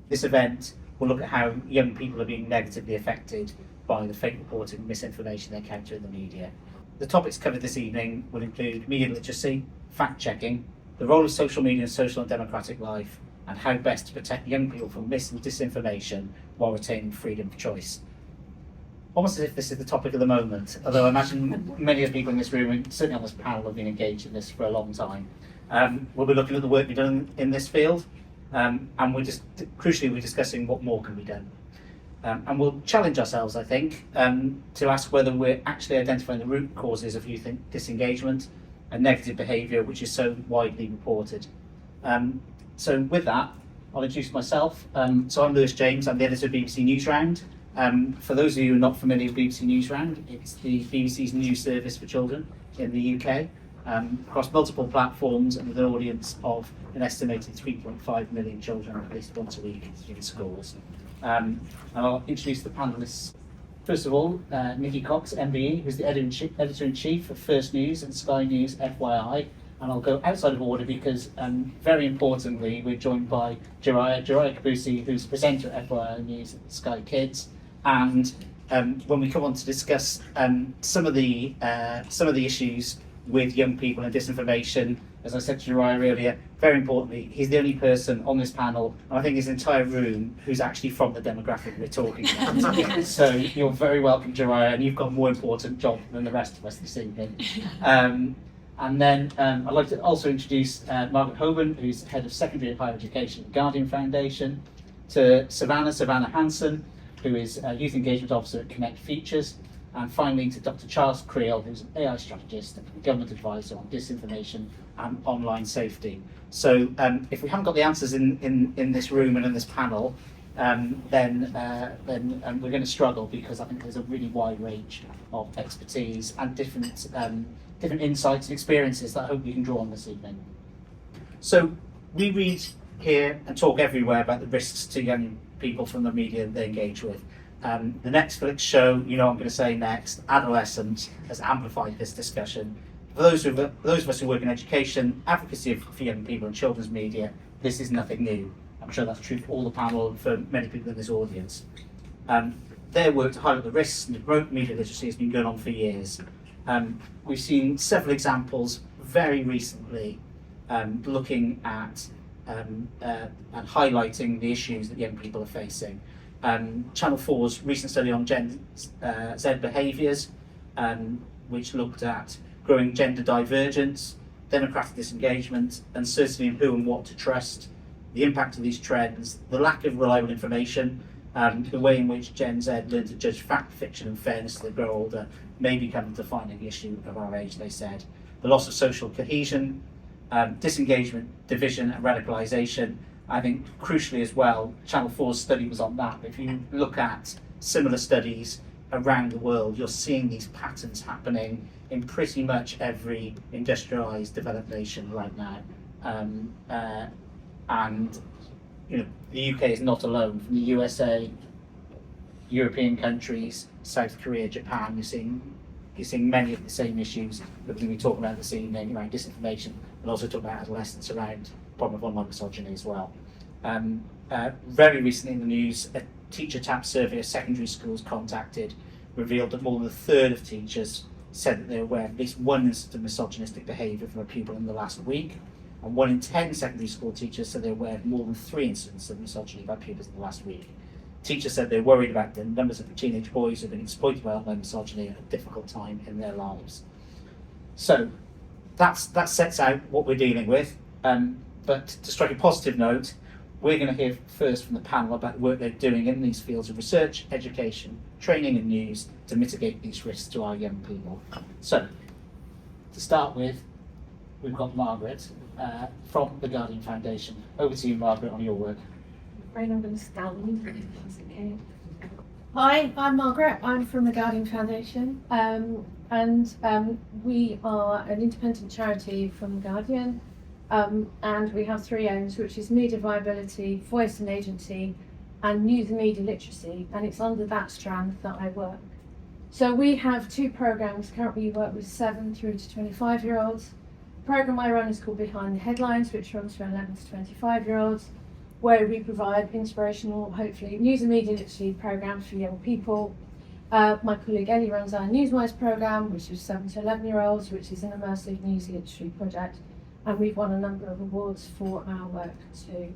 This event will look at how young people are being negatively affected by the fake reporting and misinformation they encounter in the media. The topics covered this evening will include media literacy, fact-checking, the role of social media in social and democratic life, and how best to protect young people from mis and disinformation while retaining freedom of choice. Almost as if this is the topic of the moment, although I imagine many of the people in this room, and certainly on this panel, have been engaged in this for a long time. We'll be looking at the work we've done in this field, and crucially we're discussing what more can be done. And we'll challenge ourselves, I think, to ask whether we're actually identifying the root causes of youth disengagement and negative behaviour, which is so widely reported. So with that, I'll introduce myself. So I'm Lewis James, I'm the editor of BBC Newsround. For those of you who are not familiar with BBC Newsround, it's the BBC's news service for children in the UK, across multiple platforms and with an audience of an estimated 3.5 million children at least once a week in schools. And I'll introduce the panellists. First of all, Nicky MBE, who's the editor-in-chief of First News and Sky News FYI. And I'll go outside of order because, very importantly, we're joined by Jeriah Kibusi, who's the presenter at FYI News at Sky Kids. And when we come on to discuss some of the issues with young people and disinformation, as I said to Jeriah earlier, very importantly, he's the only person on this panel, and I think his entire room, who's actually from the demographic we're talking about. So you're very welcome, Jeriah, and you've got a more important job than the rest of us this evening. And then I'd like to also introduce Margaret Holborn, who's head of secondary and higher education at the Guardian Foundation, to Savannah Hanson, who is a youth engagement officer at Connect Features, and finally to Dr. Charles Kriel, who's an AI strategist and government advisor on disinformation and online safety. So if we haven't got the answers in this room and in this panel, then we're going to struggle, because I think there's a really wide range of expertise and different insights and experiences that I hope we can draw on this evening. So we read, hear and talk everywhere about the risks to young people from the media they engage with. The Netflix show, you know what I'm going to say next, Adolescence, has amplified this discussion. For those of us who work in education, advocacy for young people and children's media, this is nothing new. I'm sure that's true for all the panel and for many people in this audience. Their work to highlight the risks and to promote media literacy has been going on for years. We've seen several examples very recently looking at and highlighting the issues that young people are facing. Channel 4's recent study on Gen Z behaviours, which looked at growing gender divergence, democratic disengagement, uncertainty in who and what to trust, the impact of these trends, the lack of reliable information, the way in which Gen Z learn to judge fact, fiction and fairness as they grow older may become a defining issue of our age, they said. The loss of social cohesion, disengagement, division and radicalisation. I think crucially as well, Channel 4's study was on that. If you look at similar studies around the world, you're seeing these patterns happening in pretty much every industrialised developed nation right now. And you know, the UK is not alone. From the USA, European countries, South Korea, Japan, you're seeing many of the same issues that we're going to be talking about this evening around disinformation, and also talking about adolescents around the problem of online misogyny as well. Very recently in the news, a teacher tap survey of secondary schools contacted revealed that more than a third of teachers said that they were aware of at least one instance of misogynistic behaviour from a pupil in the last week, and 1 in 10 secondary school teachers said they were aware of more than 3 incidents of misogyny by pupils in the last week. Teachers said they're worried about the numbers of teenage boys who have been exploited by online misogyny at a difficult time in their lives. So that sets out what we're dealing with. But to strike a positive note, we're going to hear first from the panel about the work they're doing in these fields of research, education, training and news to mitigate these risks to our young people. So, to start with, we've got Margaret from the Guardian Foundation. Over to you, Margaret, on your work. Right, I'm going to stand. That's okay. Hi, I'm Margaret. I'm from the Guardian Foundation, and we are an independent charity from the Guardian, and we have 3 aims, which is media viability, voice and agency, and news and media literacy, and it's under that strand that I work. So we have 2 programs. Currently we work with 7 through to 25-year-olds. The program I run is called Behind the Headlines, which runs for 11 to 25-year-olds. where we provide inspirational, hopefully, news and media literacy programs for young people. My colleague Ellie runs our Newswise program, which is 7 to 11-year-olds, which is an immersive news literacy project, and we've won a number of awards for our work too.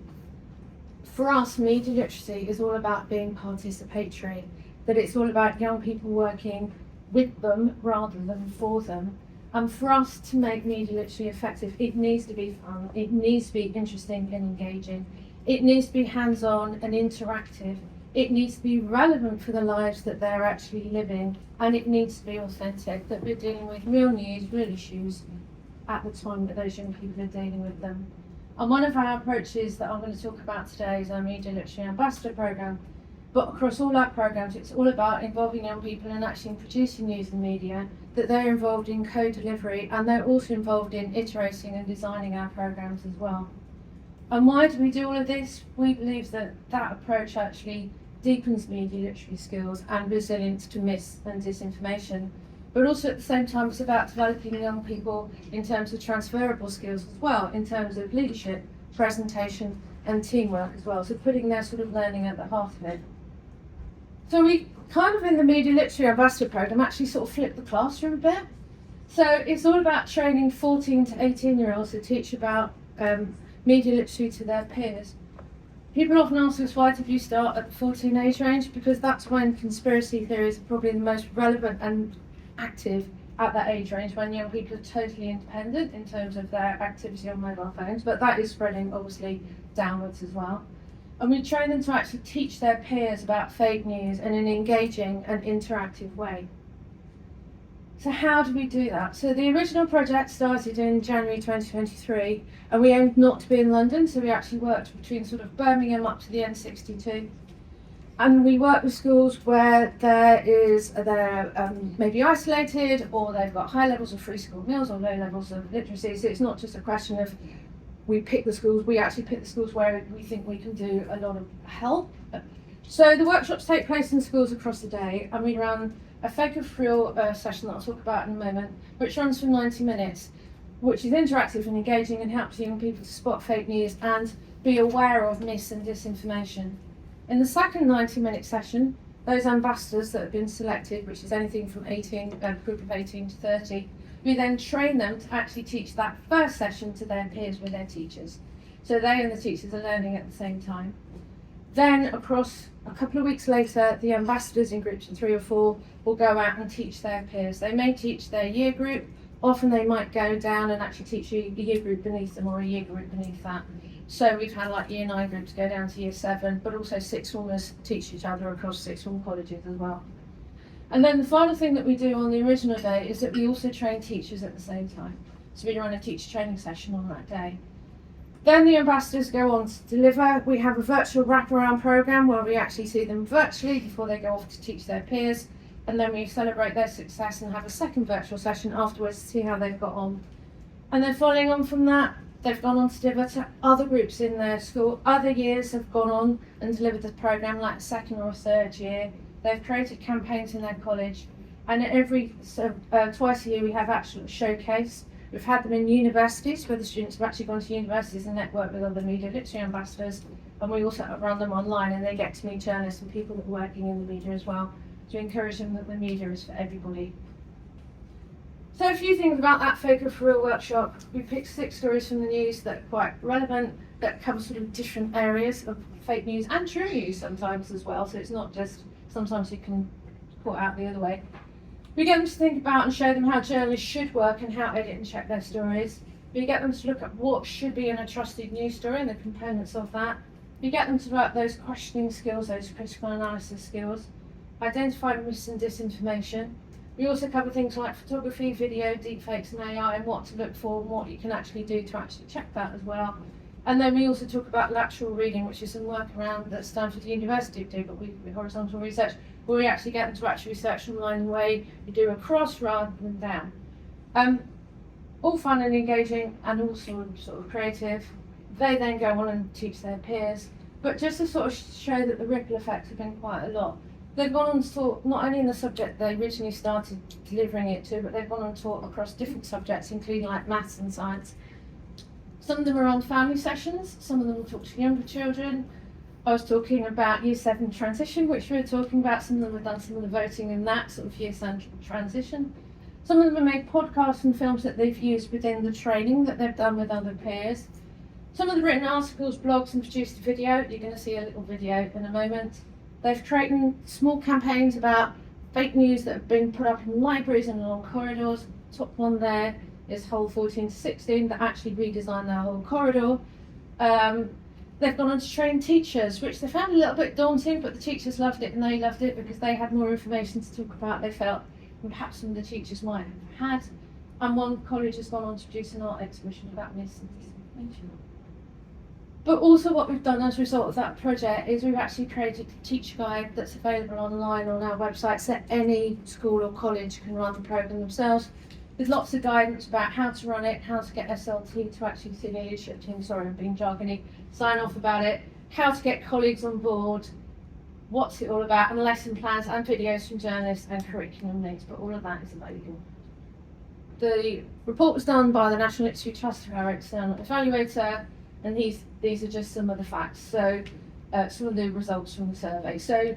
For us, media literacy is all about being participatory, that it's all about young people working with them rather than for them. And for us to make media literacy effective, it needs to be fun, it needs to be interesting and engaging, it needs to be hands-on and interactive, it needs to be relevant for the lives that they're actually living, and it needs to be authentic, that we're dealing with real news, real issues at the time that those young people are dealing with them. And one of our approaches that I'm going to talk about today is our Media Literacy Ambassador Programme. But across all our programmes, it's all about involving young people in actually producing news and media, that they're involved in co-delivery, and they're also involved in iterating and designing our programmes as well. And why do we do all of this? We believe that that approach actually deepens media literacy skills and resilience to mis and disinformation. But also at the same time, it's about developing young people in terms of transferable skills as well, in terms of leadership, presentation, and teamwork as well. So putting their sort of learning at the heart of it. So we kind of in the Media Literacy Ambassador Programme actually sort of flipped the classroom a bit. So it's all about training 14 to 18-year-olds to teach about media literacy to their peers. People often ask us, why did you start at the 14 age range? Because that's when conspiracy theories are probably the most relevant and active at that age range, when young people are totally independent in terms of their activity on mobile phones, but that is spreading obviously downwards as well. And we train them to actually teach their peers about fake news in an engaging and interactive way. So how do we do that? So the original project started in January 2023, and we aimed not to be in London, so we actually worked between sort of Birmingham up to the N62. And we work with schools where they're maybe isolated, or they've got high levels of free school meals or low levels of literacy. So it's not just a question of we pick the schools, we actually pick the schools where we think we can do a lot of help. So the workshops take place in schools across the day, and we run a fake or Kriel session that I'll talk about in a moment, which runs for 90 minutes, which is interactive and engaging and helps young people to spot fake news and be aware of mis and disinformation. In the second 90-minute session, those ambassadors that have been selected, which is anything from 18, group of 18 to 30, we then train them to actually teach that first session to their peers with their teachers. So they and the teachers are learning at the same time. Then across a couple of weeks later, the ambassadors in groups of 3 or 4 will go out and teach their peers. They may teach their year group, often they might go down and actually teach a year group beneath them or a year group beneath that. So we've had like year 9 groups go down to year 7, but also sixth formers teach each other across sixth form colleges as well. And then the final thing that we do on the original day is that we also train teachers at the same time. So we run a teacher training session on that day. Then the ambassadors go on to deliver. We have a virtual wraparound programme where we actually see them virtually before they go off to teach their peers. And then we celebrate their success and have a second virtual session afterwards to see how they've got on. And then following on from that, they've gone on to deliver to other groups in their school. Other years have gone on and delivered the programme like second or third year. They've created campaigns in their college. And twice a year we have actual showcase. We've had them in universities where the students have actually gone to universities and networked with other media literacy ambassadors. And we also run them online, and they get to meet journalists and people that are working in the media as well, to encourage them that the media is for everybody. So a few things about that Focus for Real workshop. We picked 6 stories from the news that are quite relevant, that cover sort of different areas of fake news and true news sometimes as well. So it's not just sometimes you can put out the other way. We get them to think about and show them how journalists should work and how edit and check their stories. We get them to look at what should be in a trusted news story and the components of that. We get them to develop those questioning skills, those critical analysis skills, identify mis and disinformation. We also cover things like photography, video, deepfakes and AI, and what to look for and what you can actually do to actually check that as well. And then we also talk about lateral reading, which is some work around that Stanford University do, but with horizontal research, where we actually get them to actually research online the way you do across rather than down. All fun and engaging and all sort of creative. They then go on and teach their peers, but just to sort of show that the ripple effects have been quite a lot. They've gone on to talk not only in the subject they originally started delivering it to, but they've gone on to talk across different subjects, including like maths and science. Some of them are on family sessions, some of them will talk to younger children. I was talking about Year 7 transition, which we were talking about. Some of them have done some of the voting in that sort of Year 7 transition. Some of them have made podcasts and films that they've used within the training that they've done with other peers. Some of them have written articles, blogs, and produced a video. You're going to see a little video in a moment. They've created small campaigns about fake news that have been put up in libraries and along corridors. Top one there is Hole 14 to 16 that actually redesigned their whole corridor. They've gone on to train teachers, which they found a little bit daunting, but the teachers loved it and they loved it because they had more information to talk about, they felt, than perhaps some of the teachers might have had. And one college has gone on to produce an art exhibition about misinformation. But also what we've done as a result of that project is we've actually created a teacher guide that's available online on our website so that any school or college can run the programme themselves. There's lots of guidance about how to run it, how to get SLT to actually see the leadership team, sorry I'm being jargony, sign off about it, how to get colleagues on board, what's it all about, and lesson plans and videos from journalists and curriculum links, but all of that is available. The report was done by the National Institute Trust, our external evaluator, and these are just some of the facts, so some of the results from the survey. So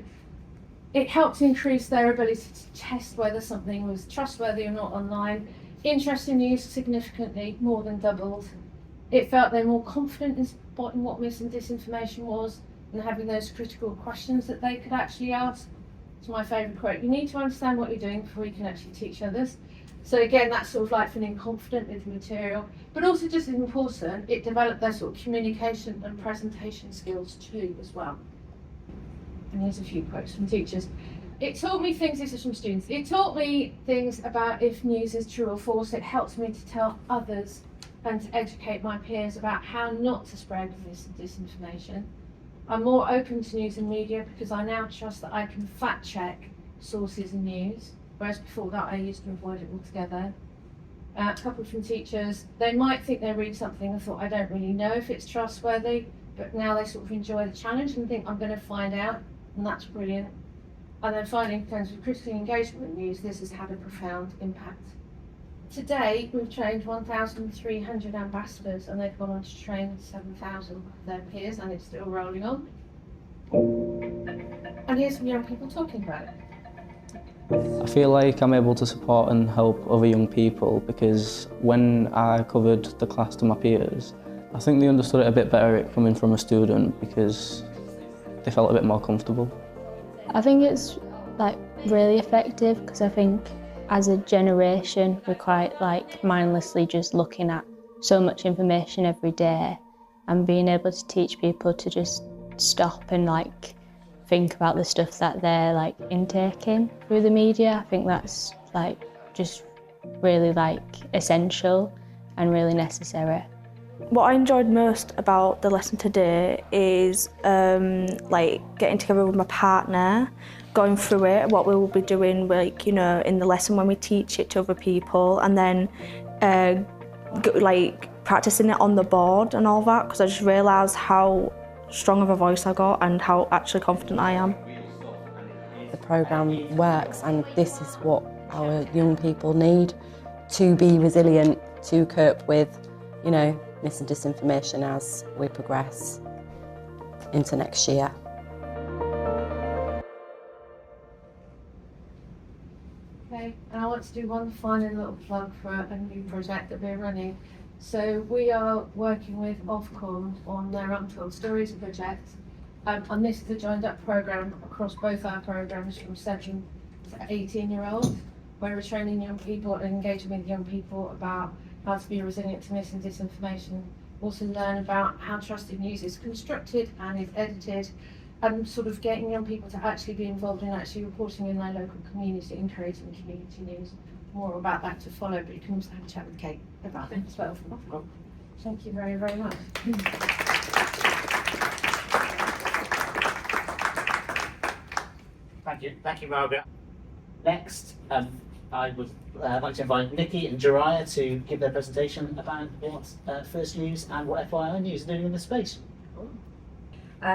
it helped increase their ability to test whether something was trustworthy or not online. Interest in news significantly more than doubled. It felt they're more confident in spotting what mis and disinformation was and having those critical questions that they could actually ask. It's my favourite quote. You need to understand what you're doing before you can actually teach others. So again, that's sort of like feeling confident with the material, but also just as important, it developed their sort of communication and presentation skills too as well. And here's a few quotes from teachers. It taught me things, this is from students, it taught me things about if news is true or false. It helps me to tell others and to educate my peers about how not to spread mis and disinformation. I'm more open to news and media because I now trust that I can fact check sources and news, whereas before that I used to avoid it altogether. A couple from teachers, they might think they read something and thought I don't really know if it's trustworthy, but now they sort of enjoy the challenge and think I'm going to find out. And that's brilliant. And then finally, in terms of critical engagement with news, this has had a profound impact. Today, we've trained 1,300 ambassadors and they've gone on to train 7,000 of their peers, and it's still rolling on. And here's some young people talking about it. I feel like I'm able to support and help other young people because when I covered the class to my peers, I think they understood it a bit better coming from a student because they felt a bit more comfortable. I think it's like really effective because I think as a generation we're quite like mindlessly just looking at so much information every day, and being able to teach people to just stop and like think about the stuff that they're like intaking through the media. I think that's like just really like essential and really necessary. What I enjoyed most about the lesson today is like getting together with my partner, going through it, what we will be doing, like, you know, in the lesson when we teach it to other people, and then like practicing it on the board and all that, because I just realised how strong of a voice I got and how actually confident I am. The programme works, and this is what our young people need to be resilient, to cope with, you know, mis and disinformation as we progress into next year. Okay, and I want to do one final little plug for a new project that we're running. So we are working with Ofcom on their Untold Stories project, and this is a joined up programme across both our programmes from 7 to 18-year-olds, where we're training young people and engaging with young people about how to be resilient to mis and disinformation, also learn about how trusted news is constructed and is edited, and sort of getting young people to actually be involved in actually reporting in their local community and creating community news. More about that to follow, but you can also have a chat with Kate about it as well from Ofcom. Thank you very, very much. Thank you, Margaret. Next, I would like to invite Nicky and Jeriah to give their presentation about what First News and what FYI News are doing in this space.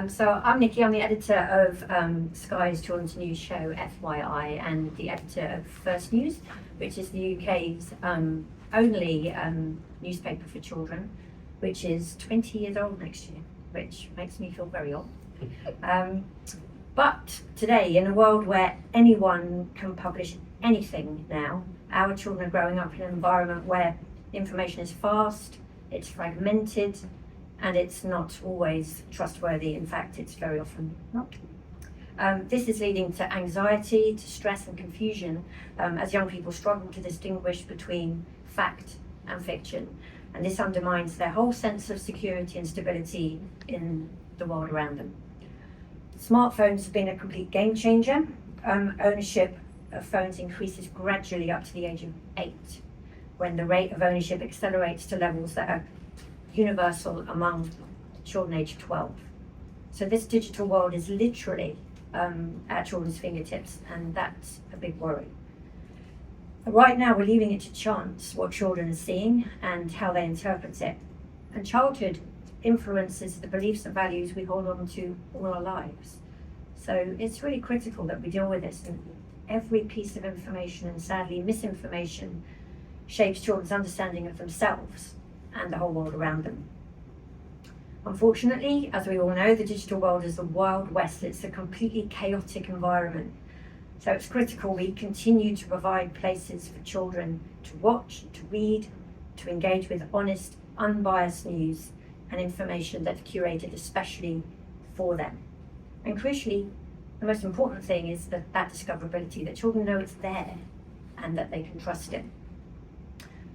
So I'm Nicky, I'm the editor of Sky's children's news show FYI and the editor of First News, which is the UK's only newspaper for children. which is 20 years old next year, which makes me feel very old. But today, in a world where anyone can publish anything now, our children are growing up in an environment where information is fast, it's fragmented, and it's not always trustworthy. In fact, it's very often not. This is leading to anxiety, to stress and confusion as young people struggle to distinguish between fact and fiction. And this undermines their whole sense of security and stability in the world around them. Smartphones have been a complete game changer. Ownership of phones increases gradually up to the age of 8, when the rate of ownership accelerates to levels that are universal among children aged 12. So this digital world is literally at children's fingertips, and that's a big worry. Right now, we're leaving it to chance what children are seeing and how they interpret it. And childhood influences the beliefs and values we hold on to all our lives. So it's really critical that we deal with this. And every piece of information, and sadly misinformation, shapes children's understanding of themselves and the whole world around them. Unfortunately, as we all know, the digital world is the Wild West. It's a completely chaotic environment. So it's critical we continue to provide places for children to watch, to read, to engage with honest, unbiased news and information that's curated especially for them. And crucially, the most important thing is that discoverability, that children know it's there and that they can trust it.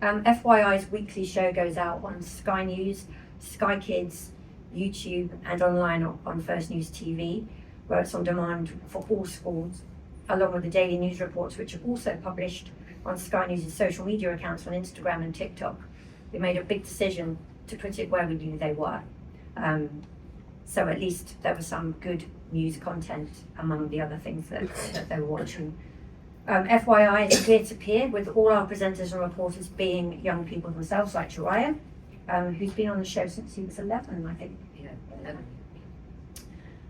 FYI's weekly show goes out on Sky News, Sky Kids, YouTube, and online on First News TV, where it's on demand for all schools, along with the daily news reports, which are also published on Sky News' social media accounts on Instagram and TikTok. We made a big decision to put it where we knew they were. So at least there was some good news content among the other things that they were watching. FYI is peer-to-peer, with all our presenters and reporters being young people themselves, like Jeriah, who's been on the show since he was 11, I think. Yeah, 11.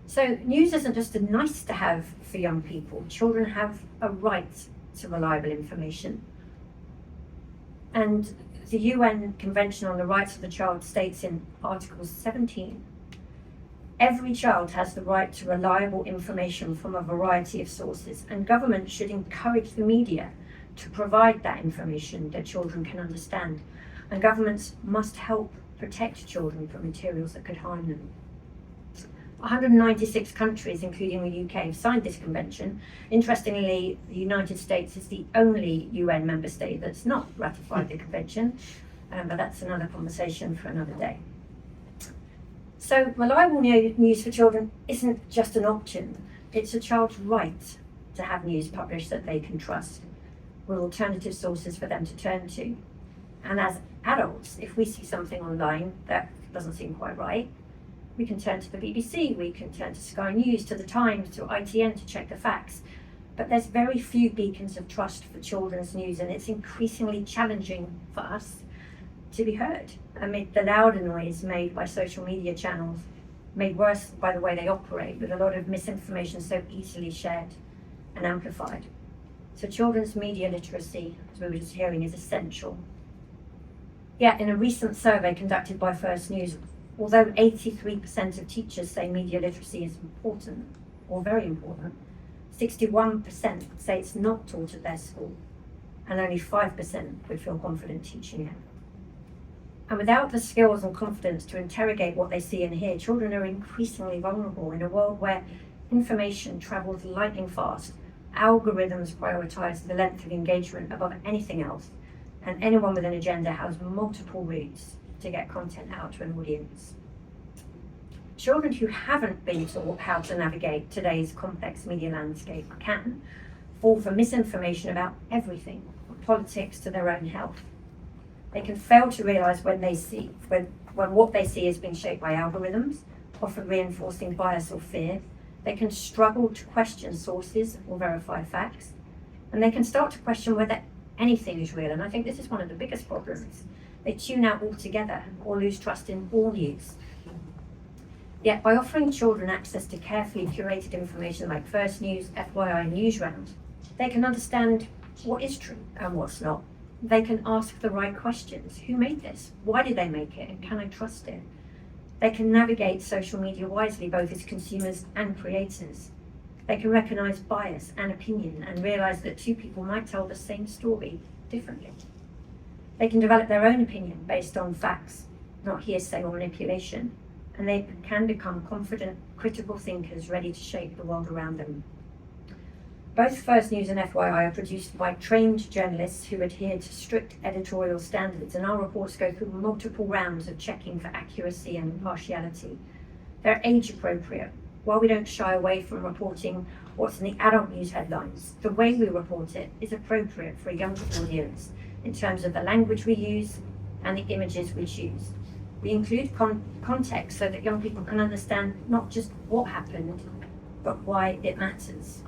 So news isn't just a nice to have for young people. Children have a right to reliable information. And the UN Convention on the Rights of the Child states in Article 17, every child has the right to reliable information from a variety of sources, and government should encourage the media to provide that information that children can understand. And governments must help protect children from materials that could harm them. 196 countries, including the UK, have signed this convention. Interestingly, the United States is the only UN member state that's not ratified the convention, but that's another conversation for another day. So reliable news for children isn't just an option, it's a child's right to have news published that they can trust, with alternative sources for them to turn to. And as adults, if we see something online that doesn't seem quite right, we can turn to the BBC, we can turn to Sky News, to the Times, to ITN to check the facts. But there's very few beacons of trust for children's news, and it's increasingly challenging for us to be heard amid the louder noise made by social media channels, made worse by the way they operate, with a lot of misinformation so easily shared and amplified. So children's media literacy, as we were just hearing, is essential. Yet in a recent survey conducted by First News, although 83% of teachers say media literacy is important, or very important, 61% say it's not taught at their school, and only 5% would feel confident teaching it. And without the skills and confidence to interrogate what they see and hear, children are increasingly vulnerable in a world where information travels lightning fast, algorithms prioritize the length of engagement above anything else, and anyone with an agenda has multiple routes to get content out to an audience. Children who haven't been taught how to navigate today's complex media landscape can fall for misinformation about everything, from politics to their own health. They can fail to realise when what they see is being shaped by algorithms, often reinforcing bias or fear. They can struggle to question sources or verify facts, and they can start to question whether anything is real. And I think this is one of the biggest problems. They tune out altogether or lose trust in all news. Yet by offering children access to carefully curated information like First News, FYI, and Newsround, they can understand what is true and what's not, They can ask the right questions. Who made this? Why did they make it? And can I trust it? They can navigate social media wisely, both as consumers and creators. They can recognise bias and opinion and realise that two people might tell the same story differently. They can develop their own opinion based on facts, not hearsay or manipulation, and they can become confident, critical thinkers ready to shape the world around them. Both First News and FYI are produced by trained journalists who adhere to strict editorial standards, and our reports go through multiple rounds of checking for accuracy and impartiality. They're age appropriate. While we don't shy away from reporting what's in the adult news headlines, the way we report it is appropriate for a younger audience in terms of the language we use and the images we choose. We include context so that young people can understand not just what happened, but why it matters.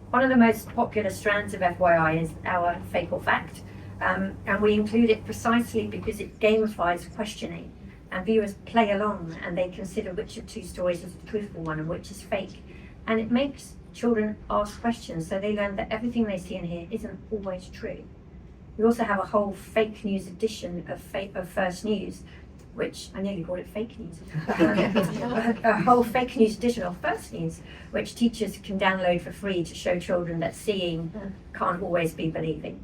One of the most popular strands of FYI is our Fake or Fact, and we include it precisely because it gamifies questioning, and viewers play along and they consider which of two stories is the truthful one and which is fake. And it makes children ask questions, so they learn that everything they see and hear isn't always true. We also have a whole fake news edition of First News, which I nearly called it fake news. A whole fake news edition of First News, which teachers can download for free to show children that seeing can't always be believing.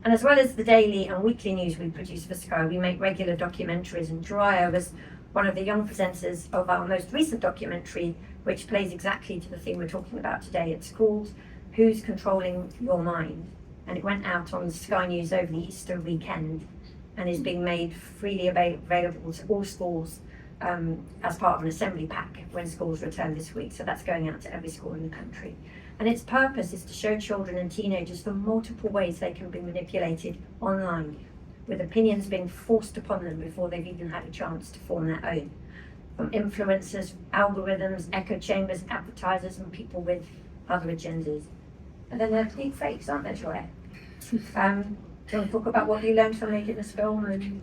And as well as the daily and weekly news we produce for Sky, we make regular documentaries, and Jeriah was one of the young presenters of our most recent documentary, which plays exactly to the theme we're talking about today. It's called Who's Controlling Your Mind? And it went out on Sky News over the Easter weekend and is being made freely available to all schools as part of an assembly pack when schools return this week. So that's going out to every school in the country. And its purpose is to show children and teenagers the multiple ways they can be manipulated online, with opinions being forced upon them before they've even had a chance to form their own. From influencers, algorithms, echo chambers, advertisers, and people with other agendas. And then there are deep fakes, aren't there, Jeriah? Do you want to talk about what you learned from making this film? And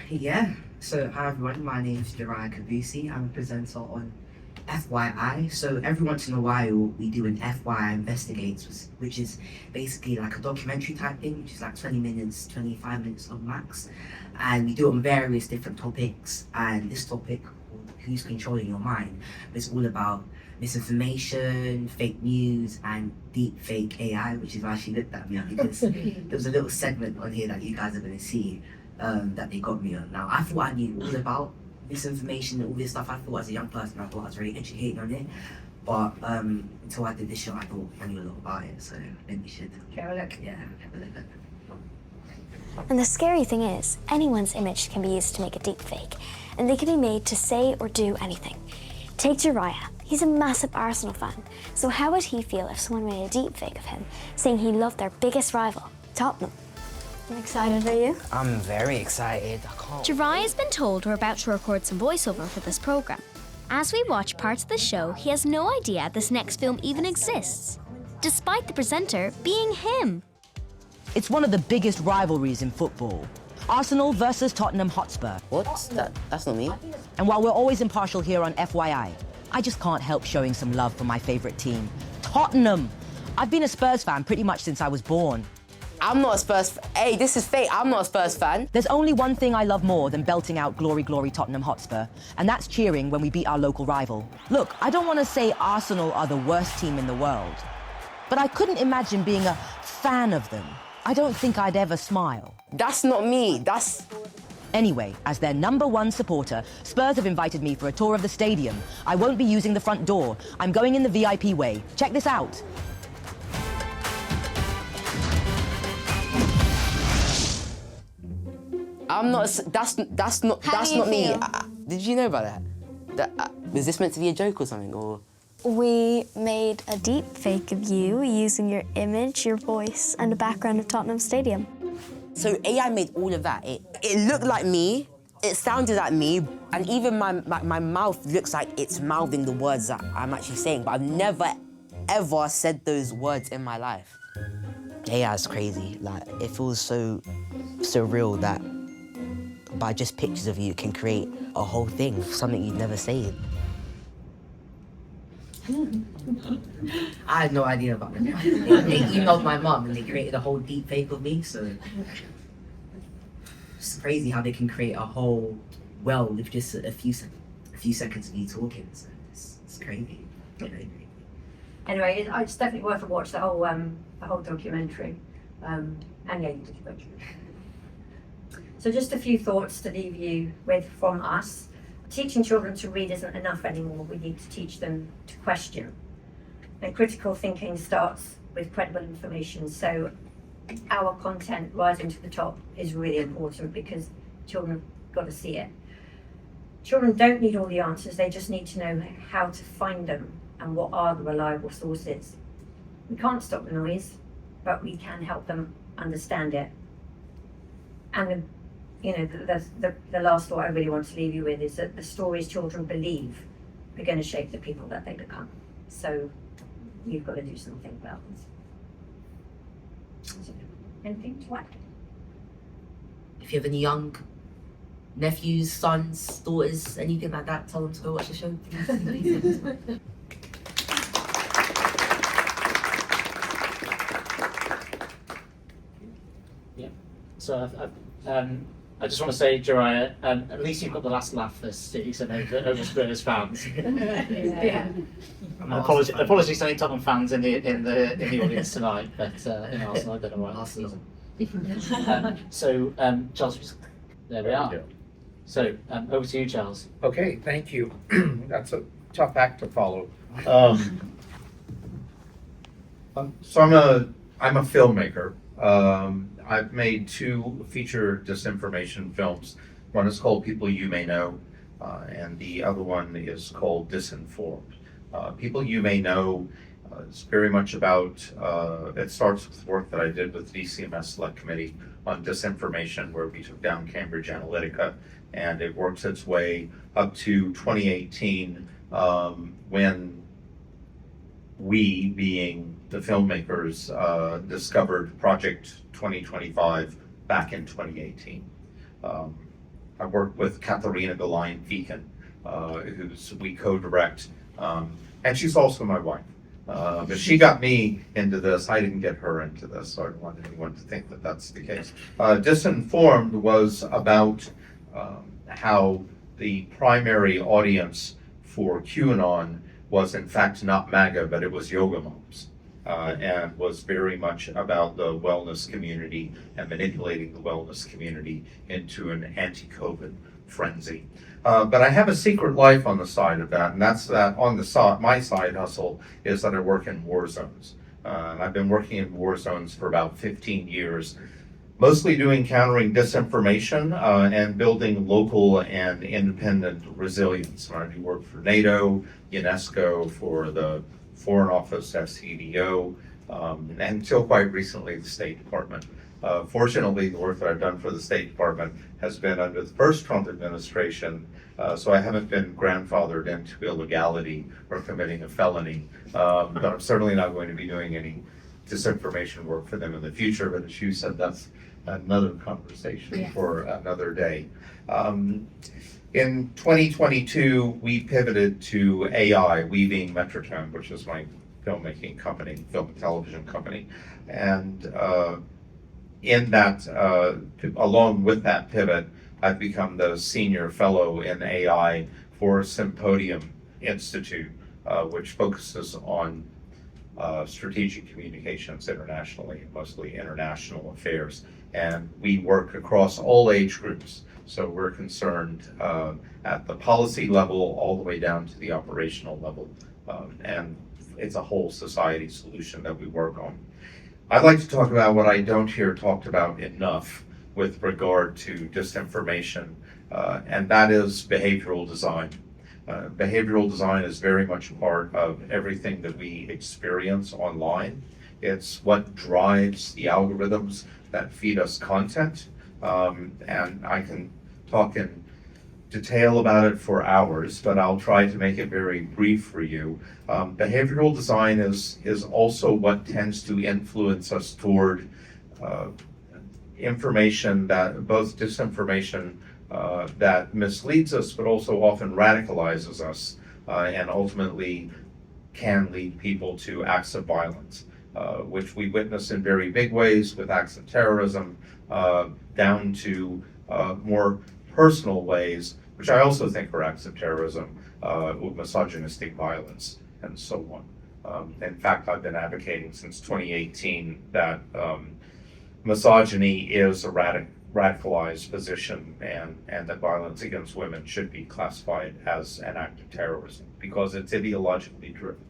Yeah. So hi everyone, my name is Jeriah Kibusi. I'm a presenter on FYI. So every once in a while we do an FYI Investigates, which is basically like a documentary type thing, which is like 20 minutes, 25 minutes of max. And we do it on various different topics. And this topic, Who's Controlling Your Mind, is all about misinformation, fake news, and deep fake AI, which is why she looked at me because there was a little segment on here that you guys are going to see that they got me on. Now, I thought I knew all about misinformation and all this stuff. I thought as a young person, I thought I was very educated on it. But until I did this show, I thought I knew a lot about it. So maybe we should have a look. Yeah, have a look. And the scary thing is, anyone's image can be used to make a deepfake, and they can be made to say or do anything. Take Jeriah. He's a massive Arsenal fan, so how would he feel if someone made a deepfake of him, saying he loved their biggest rival, Tottenham? I'm excited, are you? I'm very excited. I can't. Jeriah's been told we're about to record some voiceover for this programme. As we watch parts of the show, he has no idea this next film even exists, despite the presenter being him. It's one of the biggest rivalries in football. Arsenal versus Tottenham Hotspur. What? That's not me. And while we're always impartial here on FYI, I just can't help showing some love for my favourite team, Tottenham. I've been a Spurs fan pretty much since I was born. I'm not a Spurs Hey, this is fake. I'm not a Spurs fan. There's only one thing I love more than belting out Glory, Glory Tottenham Hotspur, and that's cheering when we beat our local rival. Look, I don't want to say Arsenal are the worst team in the world, but I couldn't imagine being a fan of them. I don't think I'd ever smile. That's not me. Anyway, as their #1 supporter, Spurs have invited me for a tour of the stadium. I won't be using the front door. I'm going in the VIP way. Check this out. I'm not. That's not me. Did you know about that? Was this meant to be a joke or something, or? We made a deep fake of you using your image, your voice, and the background of Tottenham Stadium. So AI made all of that. It looked like me, it sounded like me, and even my mouth looks like it's mouthing the words that I'm actually saying, but I've never, ever said those words in my life. AI is crazy. Like, it feels so surreal that by just pictures of you, it can create a whole thing, something you'd never say. I had no idea about that. They emailed my mom and they created a whole deep fake of me, so it's crazy how they can create a whole world with just a few seconds of me talking. So it's crazy. Anyway, it's definitely worth a watch, the whole documentary. And yeah, you did documentary. So just a few thoughts to leave you with from us. Teaching children to read isn't enough anymore. We need to teach them to question. And critical thinking starts with credible information. So our content rising to the top is really important because children have got to see it. Children don't need all the answers, they just need to know how to find them and what are the reliable sources. We can't stop the noise, but we can help them understand it. And the last thought I really want to leave you with is that the stories children believe are going to shape the people that they become. So you've got to do something about this. Anything to add? If you have any young nephews, sons, daughters, anything like that, tell them to go watch the show. Yeah. So I just want to say, Jeriah, at least you've got the last laugh this season over Spurs fans. Yeah. Apologies to any Tottenham fans in the audience tonight, but in Arsenal, I don't know why. Last season. So Charles, there we are. So over to you, Charles. Okay, thank you. That's a tough act to follow. So I'm a filmmaker. I've made 2 feature disinformation films. One is called People You May Know, and the other one is called Disinformed. People You May Know is very much about, it starts with work that I did with the CMF Select Committee on disinformation, where we took down Cambridge Analytica, and it works its way up to 2018, when we, being the filmmakers, discovered Project 2025 back in 2018. I worked with Katharina Golian-Feakin, who's we co-direct, and she's also my wife. But she got me into this. I didn't get her into this, so I don't want anyone to think that that's the case. Disinformed was about how the primary audience for QAnon was in fact not MAGA, but it was yoga moms, and was very much about the wellness community and manipulating the wellness community into an anti-COVID frenzy. But I have a secret life on the side of that, and that's that on the side, my side hustle is that I work in war zones. I've been working in war zones for about 15 years, mostly doing countering disinformation and building local and independent resilience. I do work for NATO, UNESCO, for the Foreign Office, SCDO, and until quite recently, the State Department. Fortunately, the work that I've done for the State Department has been under the first Trump administration, so I haven't been grandfathered into illegality or committing a felony, but I'm certainly not going to be doing any disinformation work for them in the future, but as you said, that's another conversation for another day. In 2022, we pivoted to AI, we being Metrotome, which is my filmmaking company, film and television company. And in that, along with that pivot, I've become the senior fellow in AI for Symposium Institute, which focuses on strategic communications internationally, mostly international affairs. And we work across all age groups. So we're concerned at the policy level all the way down to the operational level. And it's a whole society solution that we work on. I'd like to talk about what I don't hear talked about enough with regard to disinformation, and that is behavioral design. Behavioral design is very much a part of everything that we experience online. It's what drives the algorithms that feed us content, and I can talk in detail about it for hours, but I'll try to make it very brief for you. Behavioral design is also what tends to influence us toward information that, both disinformation that misleads us, but also often radicalizes us and ultimately can lead people to acts of violence, which we witness in very big ways with acts of terrorism, down to more personal ways, which I also think are acts of terrorism, with misogynistic violence and so on. In fact, I've been advocating since 2018 that misogyny is a radicalized position, and that violence against women should be classified as an act of terrorism because it's ideologically driven.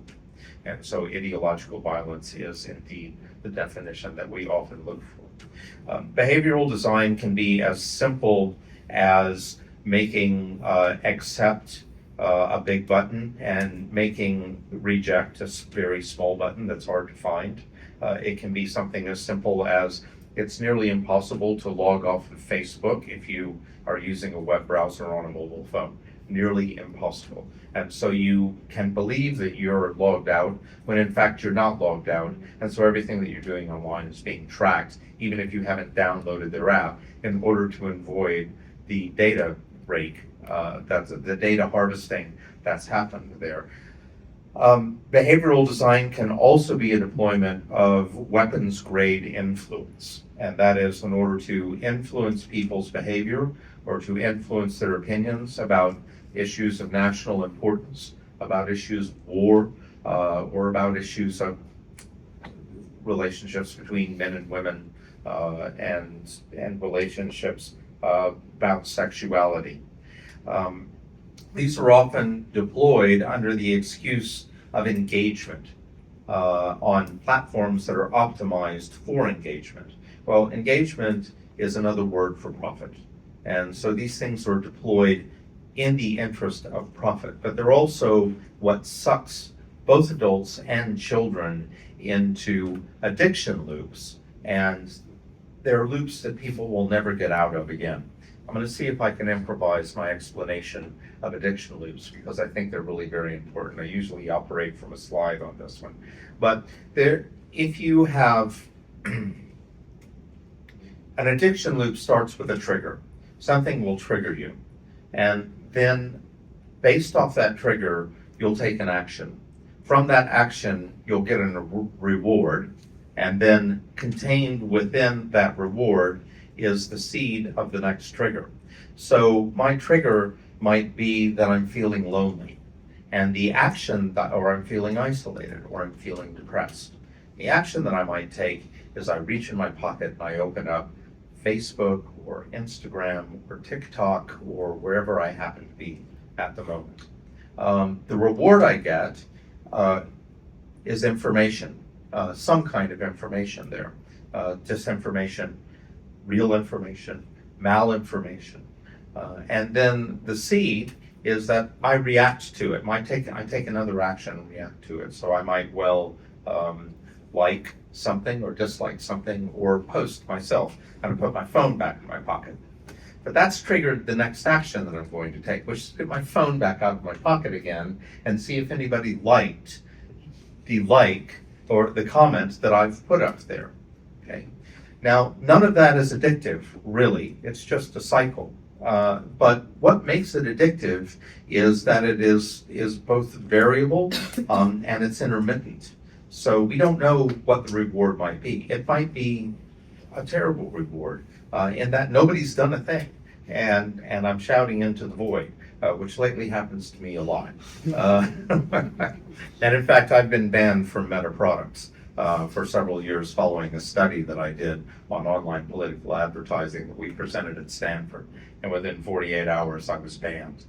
And so ideological violence is indeed the definition that we often look for. Behavioral design can be as simple as making accept a big button and making reject a very small button that's hard to find. It can be something as simple as it's nearly impossible to log off of Facebook if you are using a web browser on a mobile phone. Nearly impossible. And so you can believe that you're logged out when in fact you're not logged out. And so everything that you're doing online is being tracked, even if you haven't downloaded their app, in order to avoid the data break, that's the data harvesting that's happened there. Behavioral design can also be a deployment of weapons grade influence, and that is in order to influence people's behavior or to influence their opinions about issues of national importance, about issues of war, or about issues of relationships between men and women, and relationships about sexuality. These are often deployed under the excuse of engagement on platforms that are optimized for engagement. Well, engagement is another word for profit. And so these things are deployed in the interest of profit, but they're also what sucks both adults and children into addiction loops. And they're loops that people will never get out of again. I'm going to see if I can improvise my explanation of addiction loops because I think they're really very important. I usually operate from a slide on this one. But if you have an addiction loop starts with a trigger. Something will trigger you. And then based off that trigger, you'll take an action. From that action, you'll get a reward. And then contained within that reward is the seed of the next trigger. So my trigger might be that I'm feeling lonely, and the action or I'm feeling isolated, or I'm feeling depressed. The action that I might take is I reach in my pocket and I open up Facebook or Instagram or TikTok or wherever I happen to be at the moment. The reward I get is information, some kind of information there, disinformation, real information, malinformation. And then the seed is that I react to it. I take another action and react to it. So I might well like something or dislike something or post myself and put my phone back in my pocket. But that's triggered the next action that I'm going to take, which is to get my phone back out of my pocket again and see if anybody liked the or the comment that I've put up there. Okay. Now, none of that is addictive, really. It's just a cycle. But what makes it addictive is that it is both variable and it's intermittent. So we don't know what the reward might be. It might be a terrible reward in that nobody's done a thing, and I'm shouting into the void, which lately happens to me a lot. And in fact, I've been banned from Meta products for several years following a study that I did on online political advertising that we presented at Stanford. And within 48 hours, I was banned.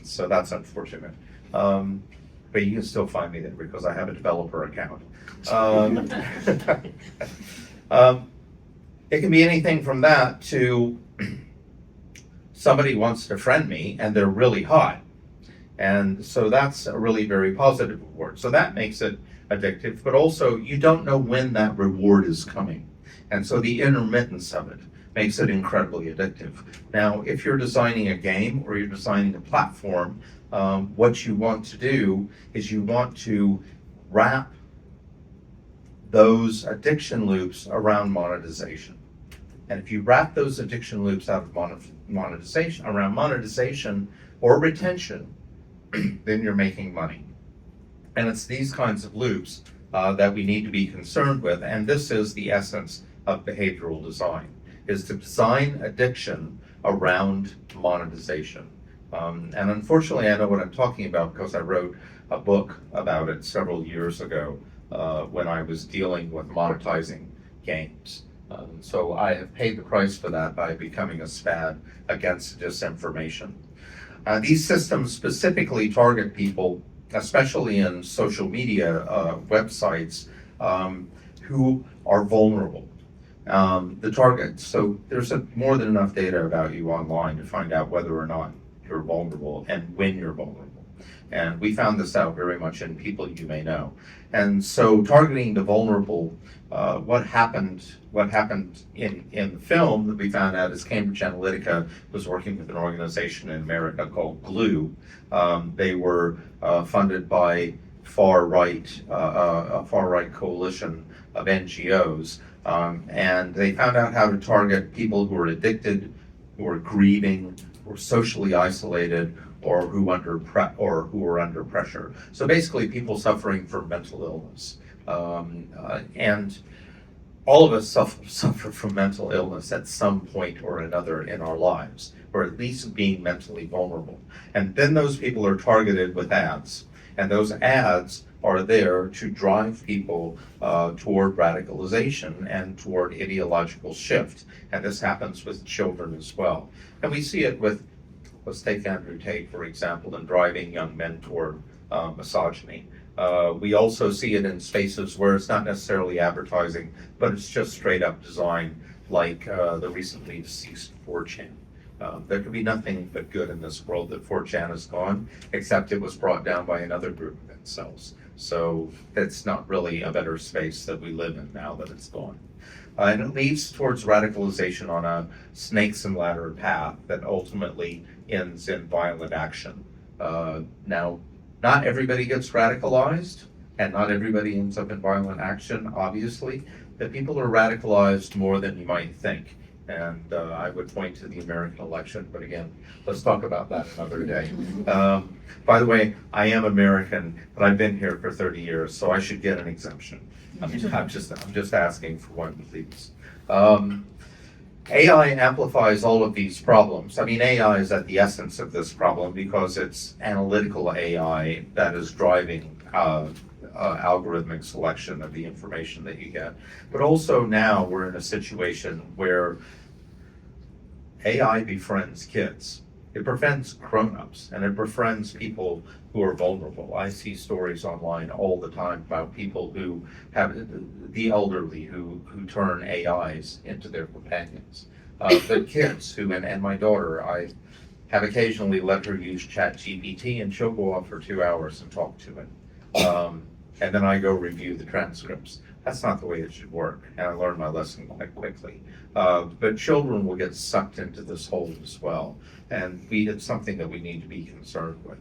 So that's unfortunate. But you can still find me there because I have a developer account. It can be anything from that to somebody wants to friend me and they're really hot. And so that's a really very positive reward. So that makes it addictive, but also you don't know when that reward is coming. And so the intermittence of it makes it incredibly addictive. Now, if you're designing a game or you're designing a platform, what you want to do is you want to wrap those addiction loops around monetization. And if you wrap those addiction loops out of monetization, around monetization or retention, then you're making money. And it's these kinds of loops that we need to be concerned with. And this is the essence of behavioral design, is to design addiction around monetization. And unfortunately, I know what I'm talking about because I wrote a book about it several years ago when I was dealing with monetizing games. So I have paid the price for that by becoming a SPAD against disinformation. These systems specifically target people, especially in social media websites, who are vulnerable. The target, so there's more than enough data about you online to find out whether or not you're vulnerable and when you're vulnerable. And we found this out very much in people you may know. And so targeting the vulnerable, what happened in the film that we found out is Cambridge Analytica was working with an organization in America called GLUE. They were funded by a far-right coalition of NGOs. And they found out how to target people who are addicted, who are grieving, who are socially isolated, or who are under pressure. So basically, people suffering from mental illness, and all of us suffer from mental illness at some point or another in our lives, or at least being mentally vulnerable. And then those people are targeted with ads, and those ads are there to drive people toward radicalization and toward ideological shift. And this happens with children as well. And we see it with, let's take Andrew Tate, for example, and driving young men toward misogyny. We also see it in spaces where it's not necessarily advertising, but it's just straight up design, like the recently deceased 4chan. There could be nothing but good in this world that 4chan is gone, except it was brought down by another group of incels. So it's not really a better space that we live in now that it's gone. And it leads towards radicalization on a snakes and ladder path that ultimately ends in violent action. Now, not everybody gets radicalized, and not everybody ends up in violent action, obviously, but people are radicalized more than you might think. And I would point to the American election, but again, let's talk about that another day. By the way, I am American, but I've been here for 30 years, so I should get an exemption. I'm just asking for one, please. AI amplifies all of these problems. I mean, AI is at the essence of this problem because it's analytical AI that is driving algorithmic selection of the information that you get. But also now we're in a situation where AI befriends kids. It befriends grown-ups, and it befriends people who are vulnerable. I see stories online all the time about people who have the elderly who turn AIs into their companions. The kids who, and my daughter, I have occasionally let her use ChatGPT, and she'll go off for 2 hours and talk to it. And then I go review the transcripts. That's not the way it should work, and I learned my lesson quite quickly. But children will get sucked into this hole as well, and it's something that we need to be concerned with.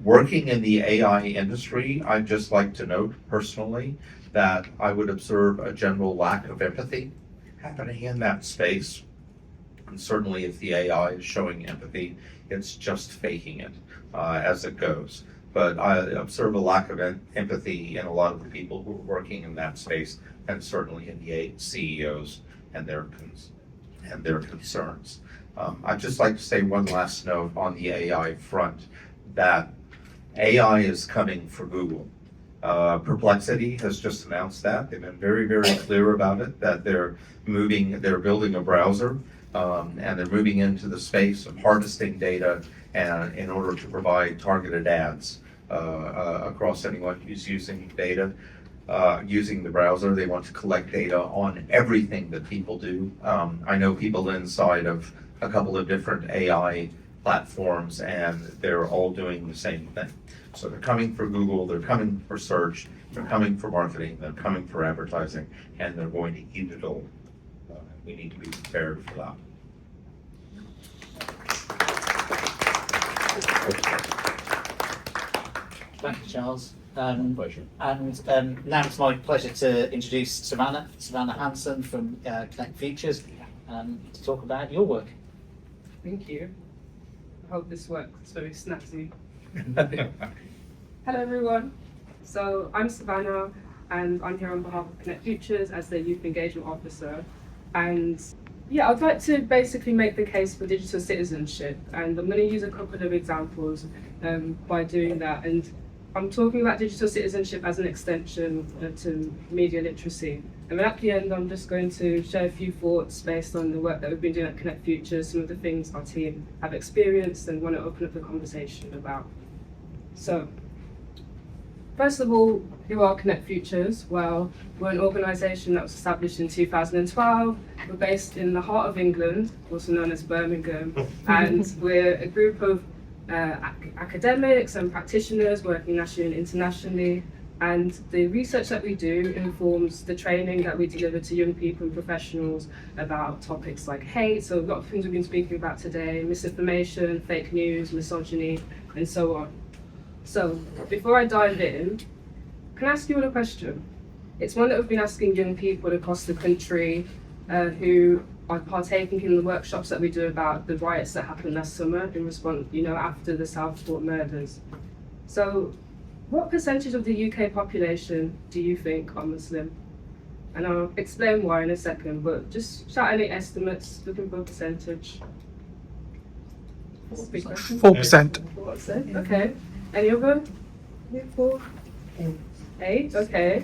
Working in the AI industry, I'd just like to note personally that I would observe a general lack of empathy happening in that space. And certainly if the AI is showing empathy, it's just faking it as it goes. But I observe a lack of empathy in a lot of the people who are working in that space, and certainly in the CEOs and their concerns. I'd just like to say one last note on the AI front, that AI is coming for Google. Perplexity has just announced that. They've been very, very clear about it, that they're building a browser, and they're moving into the space of harvesting data and in order to provide targeted ads across anyone who's using data, using the browser. They want to collect data on everything that people do. I know people inside of a couple of different AI platforms, and they're all doing the same thing. So they're coming for Google, they're coming for search, they're coming for marketing, they're coming for advertising, and they're going to eat it all. We need to be prepared for that. Thank you, Charles. Pleasure. And now it's my pleasure to introduce Savannah Hanson from Connect Futures to talk about your work. Thank you. I hope this works. It's very snazzy. Hello everyone. So I'm Savannah and I'm here on behalf of Connect Futures as the Youth Engagement Officer. And yeah, I'd like to basically make the case for digital citizenship, and I'm going to use a couple of examples by doing that. And I'm talking about digital citizenship as an extension to media literacy. And then at the end, I'm just going to share a few thoughts based on the work that we've been doing at Connect Futures, some of the things our team have experienced and want to open up the conversation about. So, first of all, who are Connect Futures? Well, we're an organisation that was established in 2012. We're based in the heart of England, also known as Birmingham, and we're a group of academics and practitioners working nationally and internationally. And the research that we do informs the training that we deliver to young people and professionals about topics like hate, so a lot of things we've been speaking about today, misinformation, fake news, misogyny, and so on. So, before I dive in, can I ask you all a question? It's one that we've been asking young people across the country who are partaking in the workshops that we do about the riots that happened last summer in response, after the Southport murders. So, what percentage of the UK population do you think are Muslim? And I'll explain why in a second, but just shout any estimates, looking for a percentage. 4%. 4%, okay. Any other? 4? 8, okay.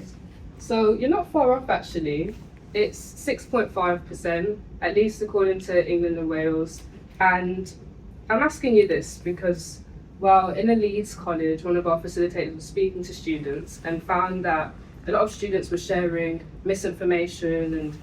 So you're not far off actually. It's 6.5%, at least according to England and Wales. And I'm asking you this because, well, in a Leeds college, one of our facilitators was speaking to students and found that a lot of students were sharing misinformation and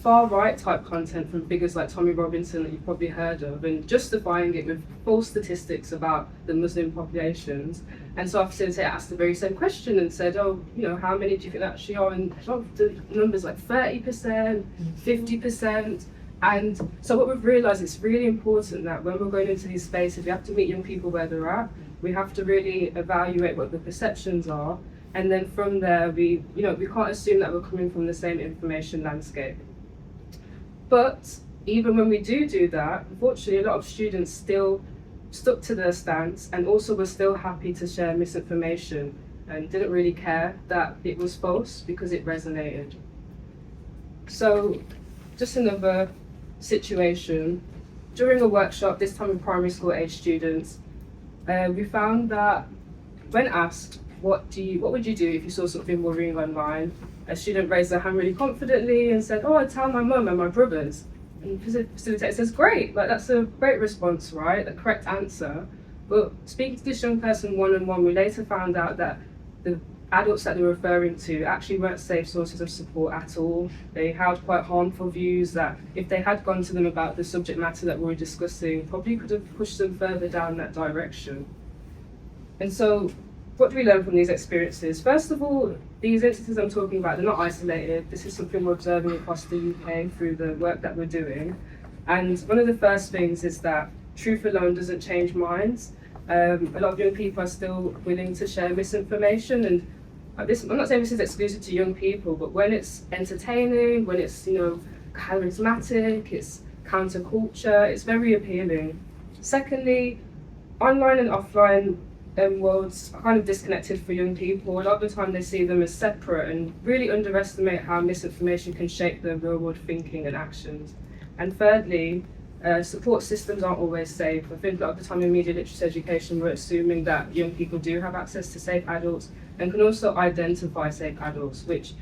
far-right type content from figures like Tommy Robinson that you've probably heard of, and justifying it with false statistics about the Muslim populations. And so our facilitator asked the very same question and said, how many do you think actually are? And a lot of the numbers like 30%, 50%. And so what we've realised, it's really important that when we're going into these spaces, we have to meet young people where they're at. We have to really evaluate what the perceptions are. And then from there, we can't assume that we're coming from the same information landscape. But even when we do that, unfortunately, a lot of students still stuck to their stance and also were still happy to share misinformation and didn't really care that it was false because it resonated. So just another situation. During a workshop, this time with primary school age students, we found that when asked, what would you do if you saw something worrying online? A student raised their hand really confidently and said, I'd tell my mum and my brothers. And the facilitator says, great, that's a great response, right? The correct answer. But speaking to this young person one-on-one, we later found out that the adults that they were referring to actually weren't safe sources of support at all. They held quite harmful views that if they had gone to them about the subject matter that we were discussing, probably could have pushed them further down that direction. And so, what do we learn from these experiences? First of all, these instances I'm talking about, they're not isolated. This is something we're observing across the UK through the work that we're doing. And one of the first things is that truth alone doesn't change minds. A lot of young people are still willing to share misinformation, and I'm not saying this is exclusive to young people, but when it's entertaining, when it's charismatic, it's counterculture, it's very appealing. Secondly, online and offline worlds are kind of disconnected for young people. A lot of the time they see them as separate and really underestimate how misinformation can shape their real world thinking and actions. And thirdly, support systems aren't always safe. I think a lot of the time in media literacy education we're assuming that young people do have access to safe adults and can also identify safe adults, which,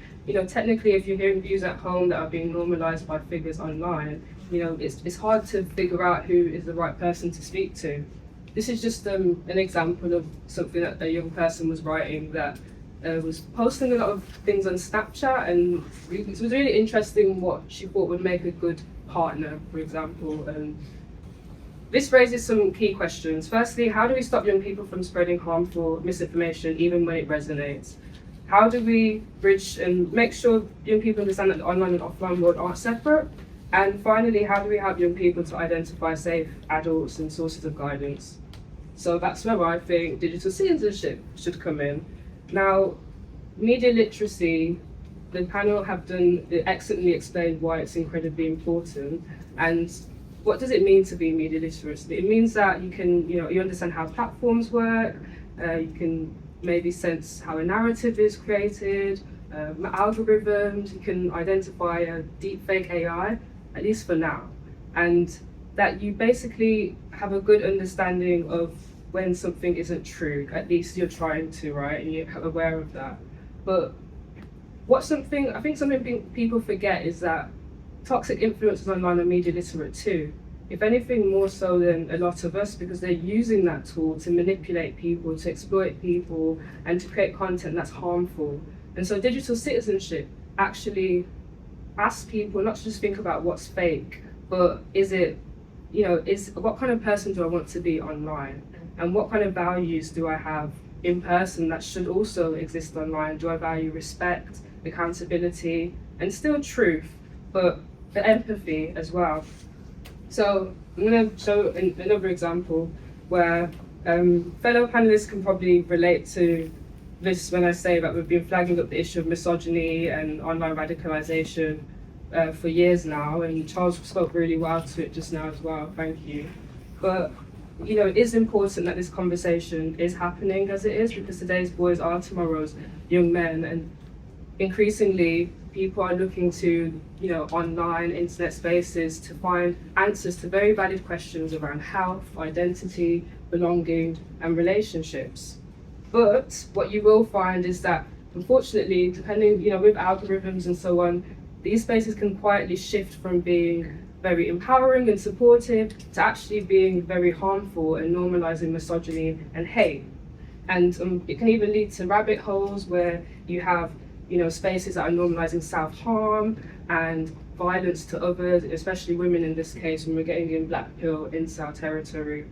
technically if you're hearing views at home that are being normalised by figures online, it's hard to figure out who is the right person to speak to. This is just an example of something that a young person was writing that was posting a lot of things on Snapchat, and it was really interesting what she thought would make a good partner, for example. This raises some key questions. Firstly, how do we stop young people from spreading harmful misinformation even when it resonates? How do we bridge and make sure young people understand that the online and offline world are separate? And finally, how do we help young people to identify safe adults and sources of guidance? So that's where I think digital citizenship should come in. Now, media literacy, the panel have excellently explained why it's incredibly important. And what does it mean to be media literate? It means that you understand how platforms work, you can maybe sense how a narrative is created, algorithms. You can identify a deepfake AI, at least for now, and that you basically have a good understanding of when something isn't true. At least you're trying to, right? And you're aware of that. But I think something people forget is that toxic influencers online are media literate too. If anything, more so than a lot of us, because they're using that tool to manipulate people, to exploit people, and to create content that's harmful. And so digital citizenship actually asks people not to just think about what's fake, but is what kind of person do I want to be online? And what kind of values do I have in person that should also exist online? Do I value respect, accountability, and still truth, but the empathy as well? So I'm going to show another example where fellow panelists can probably relate to this when I say that we've been flagging up the issue of misogyny and online radicalization for years now, and Charles spoke really well to it just now as well, thank you. But it is important that this conversation is happening as it is, because today's boys are tomorrow's young men, and increasingly people are looking to online internet spaces to find answers to very valid questions around health, identity, belonging, and relationships. But what you will find is that, unfortunately, depending, with algorithms and so on, these spaces can quietly shift from being very empowering and supportive to actually being very harmful and normalizing misogyny and hate. And it can even lead to rabbit holes where you have spaces that are normalizing self-harm and violence to others, especially women in this case, when we're getting in black pill incel territory.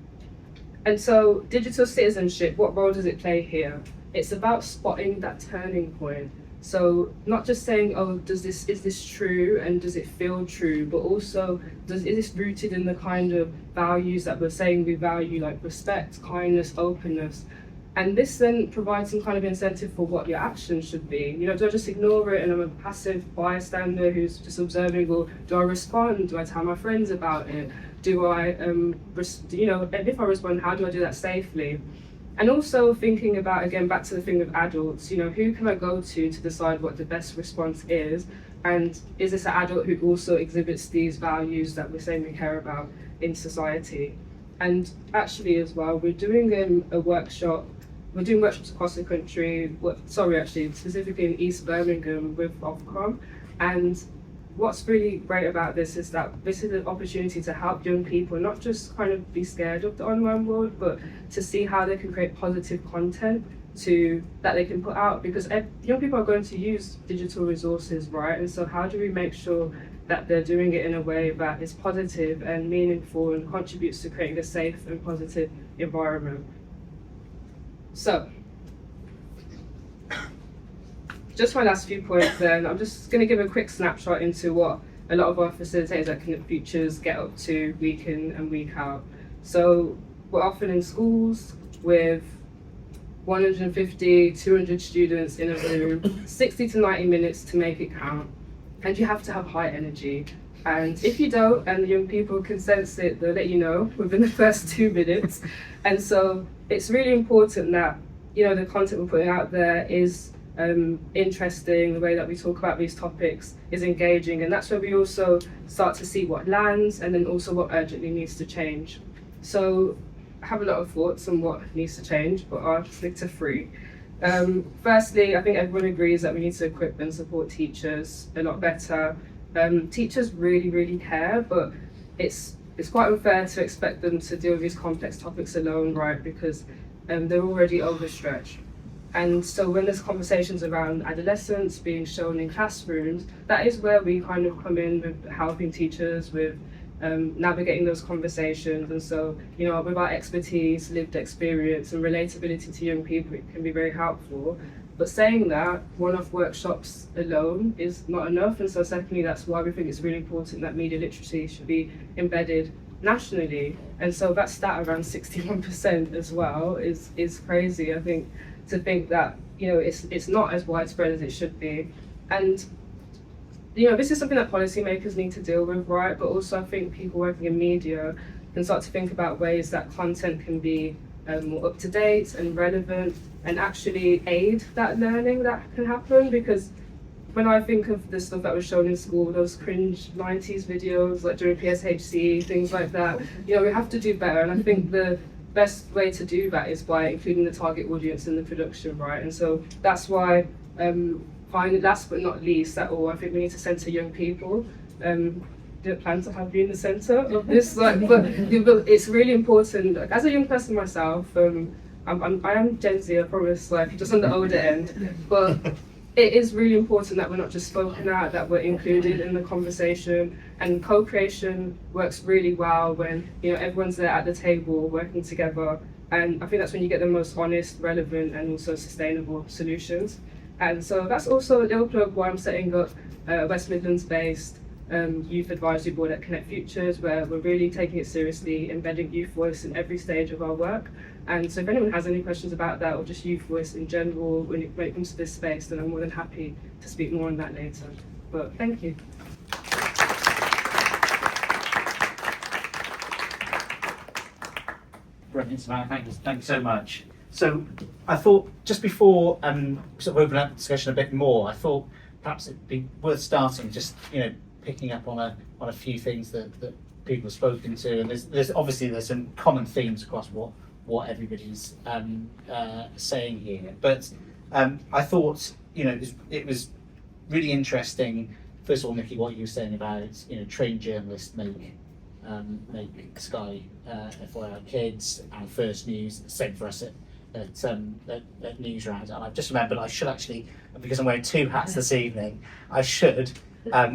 And so digital citizenship, what role does it play here? It's about spotting that turning point. So not just saying, oh, is this true and does it feel true, but also is this rooted in the kind of values that we're saying we value, like respect, kindness, openness. And this then provides some kind of incentive for what your actions should be. Do I just ignore it and I'm a passive bystander who's just observing, or do I respond? Do I tell my friends about it? Do I, and if I respond, how do I do that safely? And also thinking about, again, back to the thing of adults, who can I go to decide what the best response is? And is this an adult who also exhibits these values that we're saying we care about in society? And actually as well, we're doing a workshop. We're doing workshops across the country, specifically in East Birmingham with Ofcom. And what's really great about this is that this is an opportunity to help young people not just kind of be scared of the online world, but to see how they can create positive content that they can put out, because young people are going to use digital resources, right? And so how do we make sure that they're doing it in a way that is positive and meaningful and contributes to creating a safe and positive environment? So, just my last few points then. I'm just going to give a quick snapshot into what a lot of our facilitators at Connect Futures get up to week in and week out. So we're often in schools with 150, 200 students in a room, 60 to 90 minutes to make it count. And you have to have high energy. And if you don't, and the young people can sense it, they'll let you know within the first 2 minutes. And so it's really important that, the content we're putting out there is interesting, the way that we talk about these topics is engaging, and that's where we also start to see what lands and then also what urgently needs to change. So I have a lot of thoughts on what needs to change, but I'll stick to 3. Firstly, I think everyone agrees that we need to equip and support teachers a lot better. Teachers really, really care, but it's quite unfair to expect them to deal with these complex topics alone, right? Because they're already overstretched. And so when there's conversations around adolescence being shown in classrooms, that is where we kind of come in with helping teachers with navigating those conversations. And so, with our expertise, lived experience, and relatability to young people, it can be very helpful. But saying that, one-off workshops alone is not enough. And so secondly, that's why we think it's really important that media literacy should be embedded nationally. And so that stat around 61% as well is crazy. I think to think that it's not as widespread as it should be. And this is something that policymakers need to deal with, right? But also I think people working in media can start to think about ways that content can be more up to date and relevant, and actually aid that learning that can happen. Because when I think of the stuff that was shown in school, those cringe 90s videos, like during PSHC, things like that, we have to do better. And I think the best way to do that is by including the target audience in the production, right? And so that's why, finally, last but not least at all, I think we need to centre young people. Didn't plan to have you in the centre of this, but it's really important. Like, as a young person myself, I am Gen Z, I promise, just on the older end, but it is really important that we're not just spoken at, that we're included in the conversation. And co-creation works really well when everyone's there at the table working together. And I think that's when you get the most honest, relevant, and also sustainable solutions. And so that's also a little plug why I'm setting up West Midlands-based youth advisory board at Connect Futures, where we're really taking it seriously, embedding youth voice in every stage of our work. And so if anyone has any questions about that, or just youth voice in general when it comes to this space, then I'm more than happy to speak more on that later. But thank you. Brilliant, Savannah. Thank you so much. So I thought just before sort of open up the discussion a bit more, I thought perhaps it'd be worth starting just picking up on a few things that people have spoken to, and there's obviously some common themes across what everybody's saying here. But I thought it was really interesting. First of all, Nicky, what you were saying about trained journalists make Sky FYI Kids and First News. Same for us at Newsround. And I've just remembered I should actually, because I'm wearing two hats this evening, I should.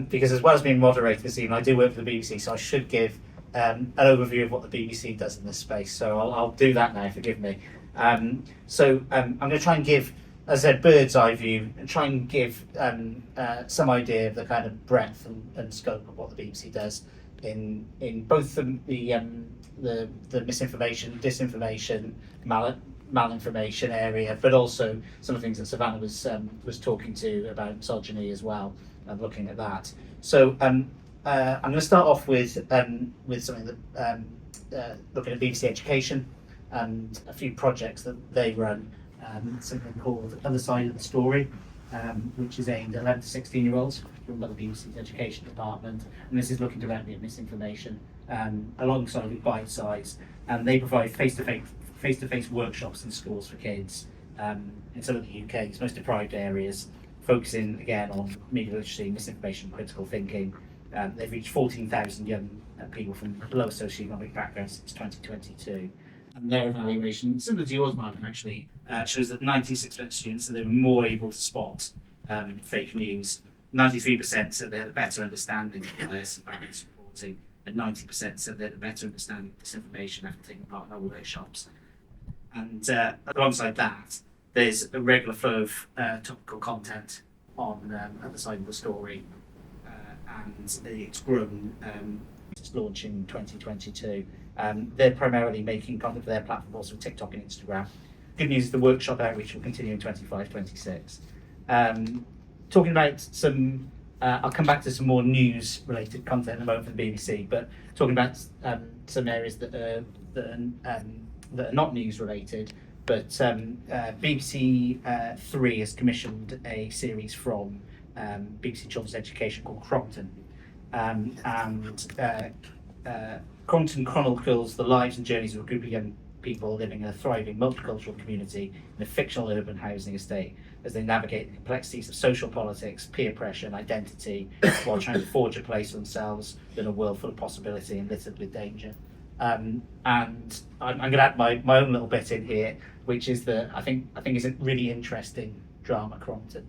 Because as well as being moderator this evening, I do work for the BBC, so I should give an overview of what the BBC does in this space. So I'll do that now, forgive me. So I'm going to try and give, as I said, bird's eye view, and try and give some idea of the kind of breadth and scope of what the BBC does in both the misinformation, disinformation, malinformation area, but also some of the things that Savannah was talking to about misogyny as well. And looking at that. So I'm going to start off with something that looking at BBC Education and a few projects that they run. Something called Other Side of the Story, which is aimed at 11 to 16-year-olds run by the BBC Education Department. And this is looking directly at misinformation alongside with Bite Size. And they provide face-to-face workshops in schools for kids in some of the UK's most deprived areas, focusing again on media literacy, misinformation, critical thinking. They've reached 14,000 young people from lower socioeconomic backgrounds since 2022. And their evaluation, similar to yours, Margaret, actually, shows that 96% of students said they were more able to spot fake news. 93% said they had a better understanding of bias and bias reporting, and 90% said they had a better understanding of disinformation after taking part in our workshops. And alongside that, there's a regular flow of topical content on Other Side of the Story, and it's grown. It's launched in 2022. They're primarily making content for their platform, also TikTok and Instagram. Good news is the workshop outreach will continue in 25-26. Talking about some, I'll come back to some more news-related content in a moment for the BBC, but talking about some areas that are not news-related. But BBC Three has commissioned a series from BBC Children's Education called Crompton. Crompton chronicles the lives and journeys of a group of young people living in a thriving multicultural community in a fictional urban housing estate as they navigate the complexities of social politics, peer pressure and identity while trying to forge a place for themselves in a world full of possibility and littered with danger. And I'm going to add my own little bit in here, which is that I think it's a really interesting drama, Crompton.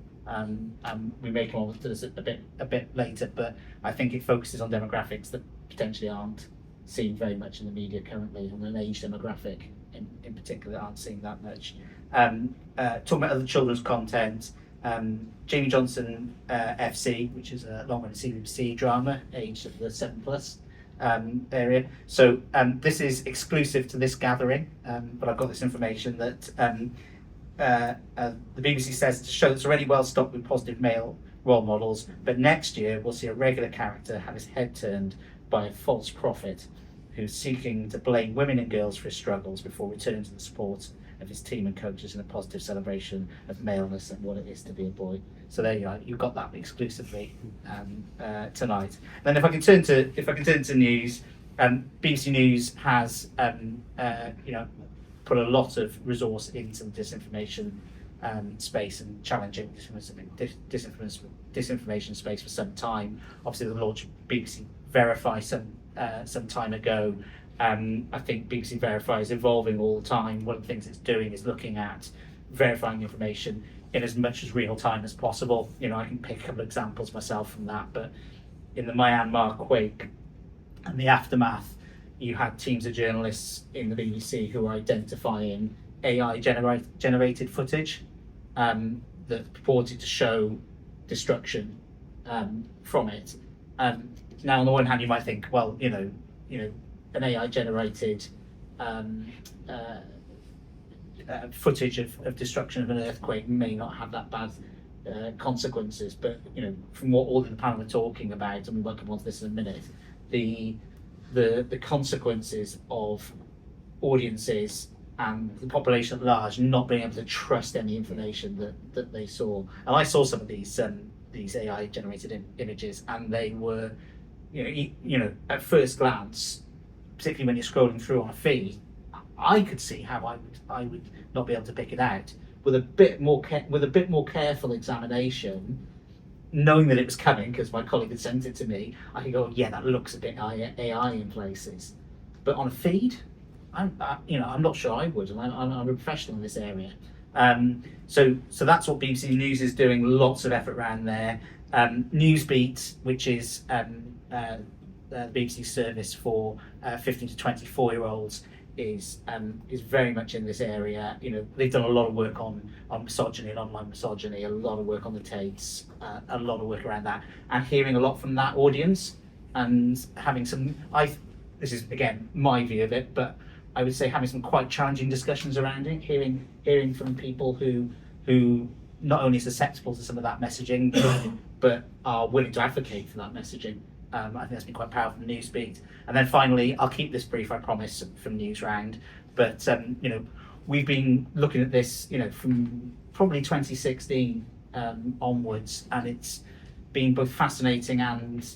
We may come on to this a bit later, but I think it focuses on demographics that potentially aren't seen very much in the media currently, and an age demographic in particular aren't seen that much. Talking about other children's content, Jamie Johnson FC, which is a long-running CBBC drama, aged at the 7+ area. So this is exclusive to this gathering, but I've got this information that the BBC says to show it's already well stocked with positive male role models, but next year we'll see a regular character have his head turned by a false prophet who's seeking to blame women and girls for his struggles before returning to the support of his team and coaches in a positive celebration of maleness and what it is to be a boy. So there you are. You got that exclusively tonight. Then if I can turn to news, BBC News has put a lot of resource into the disinformation space and challenging disinformation space for some time. Obviously, the launch of BBC Verify some time ago. I think BBC Verify is evolving all the time. One of the things it's doing is looking at verifying information in as much as real time as possible. I can pick a couple of examples myself from that, but in the Myanmar quake and the aftermath, you had teams of journalists in the BBC who were identifying AI generated footage that purported to show destruction from it. Now, on the one hand, you might think, well, an AI generated footage of destruction of an earthquake may not have that bad consequences, but from what all of the panel are talking about, and we won't come on to this in a minute, the consequences of audiences and the population at large not being able to trust any information that they saw. And I saw some of these AI generated images, and they were, at first glance, particularly when you're scrolling through on a feed, I could see how I would not be able to pick it out. With a bit more careful examination, knowing that it was coming because my colleague had sent it to me, I could go, yeah, that looks a bit AI in places. But on a feed, I'm not sure I would, and I'm a professional in this area. So that's what BBC News is doing. Lots of effort around there. Newsbeat, which is the BBC service for 15 to 24-year-olds, is very much in this area. They've done a lot of work on misogyny and online misogyny, a lot of work on the Tates, a lot of work around that, and hearing a lot from that audience, and having some. This is again my view of it, but I would say having some quite challenging discussions around it, hearing from people who not only are susceptible to some of that messaging, but are willing to advocate for that messaging. I think that's been quite powerful from Newsbeat. And then finally, I'll keep this brief, I promise, from Newsround. But we've been looking at this, from probably 2016 onwards, and it's been both fascinating and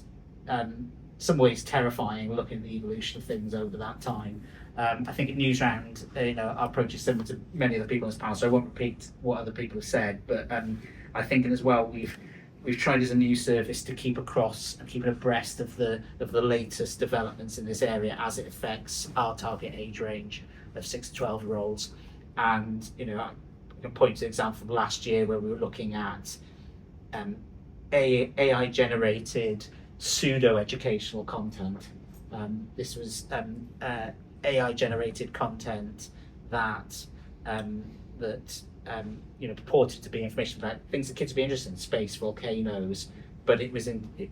some ways terrifying looking at the evolution of things over that time. I think at Newsround, our approach is similar to many of the people on this panel, so I won't repeat what other people have said. But I think as well we've tried as a news service to keep across and keep abreast of the latest developments in this area as it affects our target age range of 6 to 12-year-olds. And I can point to an example from last year where we were looking at AI generated pseudo educational content. This was AI generated content that purported to be information about things that kids would be interested in, space, volcanoes, but it was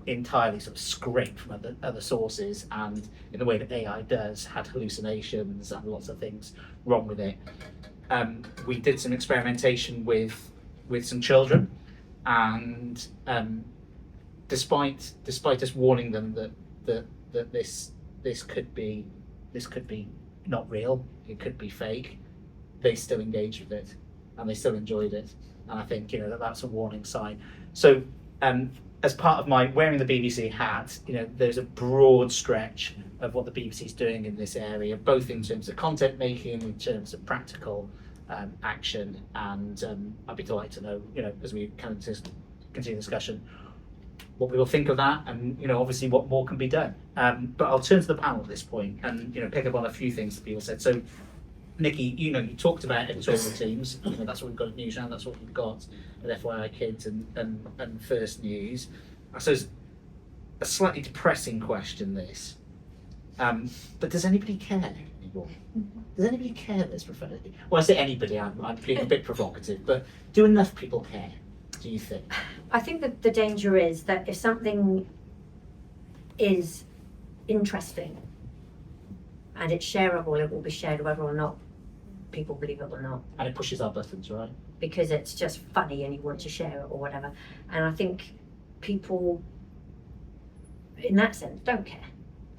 entirely sort of scraped from other sources, and in the way that AI does, had hallucinations and lots of things wrong with it. We did some experimentation with some children, and despite us warning them that this could be not real, it could be fake, they still engaged with it and they still enjoyed it. And I think that's a warning sign. So as part of my wearing the BBC hat, there's a broad stretch of what the BBC is doing in this area, both in terms of content making, in terms of practical action, and I'd be delighted to know, as we continue the discussion, what people think of that, and obviously what more can be done. But I'll turn to the panel at this point and pick up on a few things that people said. So Nicky, you talked about editorial teams. That's what we've got at Newsround, that's what we've got at FYI Kids and First News. I suppose a slightly depressing question, this. But does anybody care anymore? Does anybody care that's prophetic? Well, I say anybody, I'm being a bit provocative, but do enough people care, do you think? I think that the danger is that if something is interesting and it's shareable, it will be shared whether or not people believe it or not. And it pushes our buttons, right? Because it's just funny and you want to share it or whatever. And I think people, in that sense, don't care.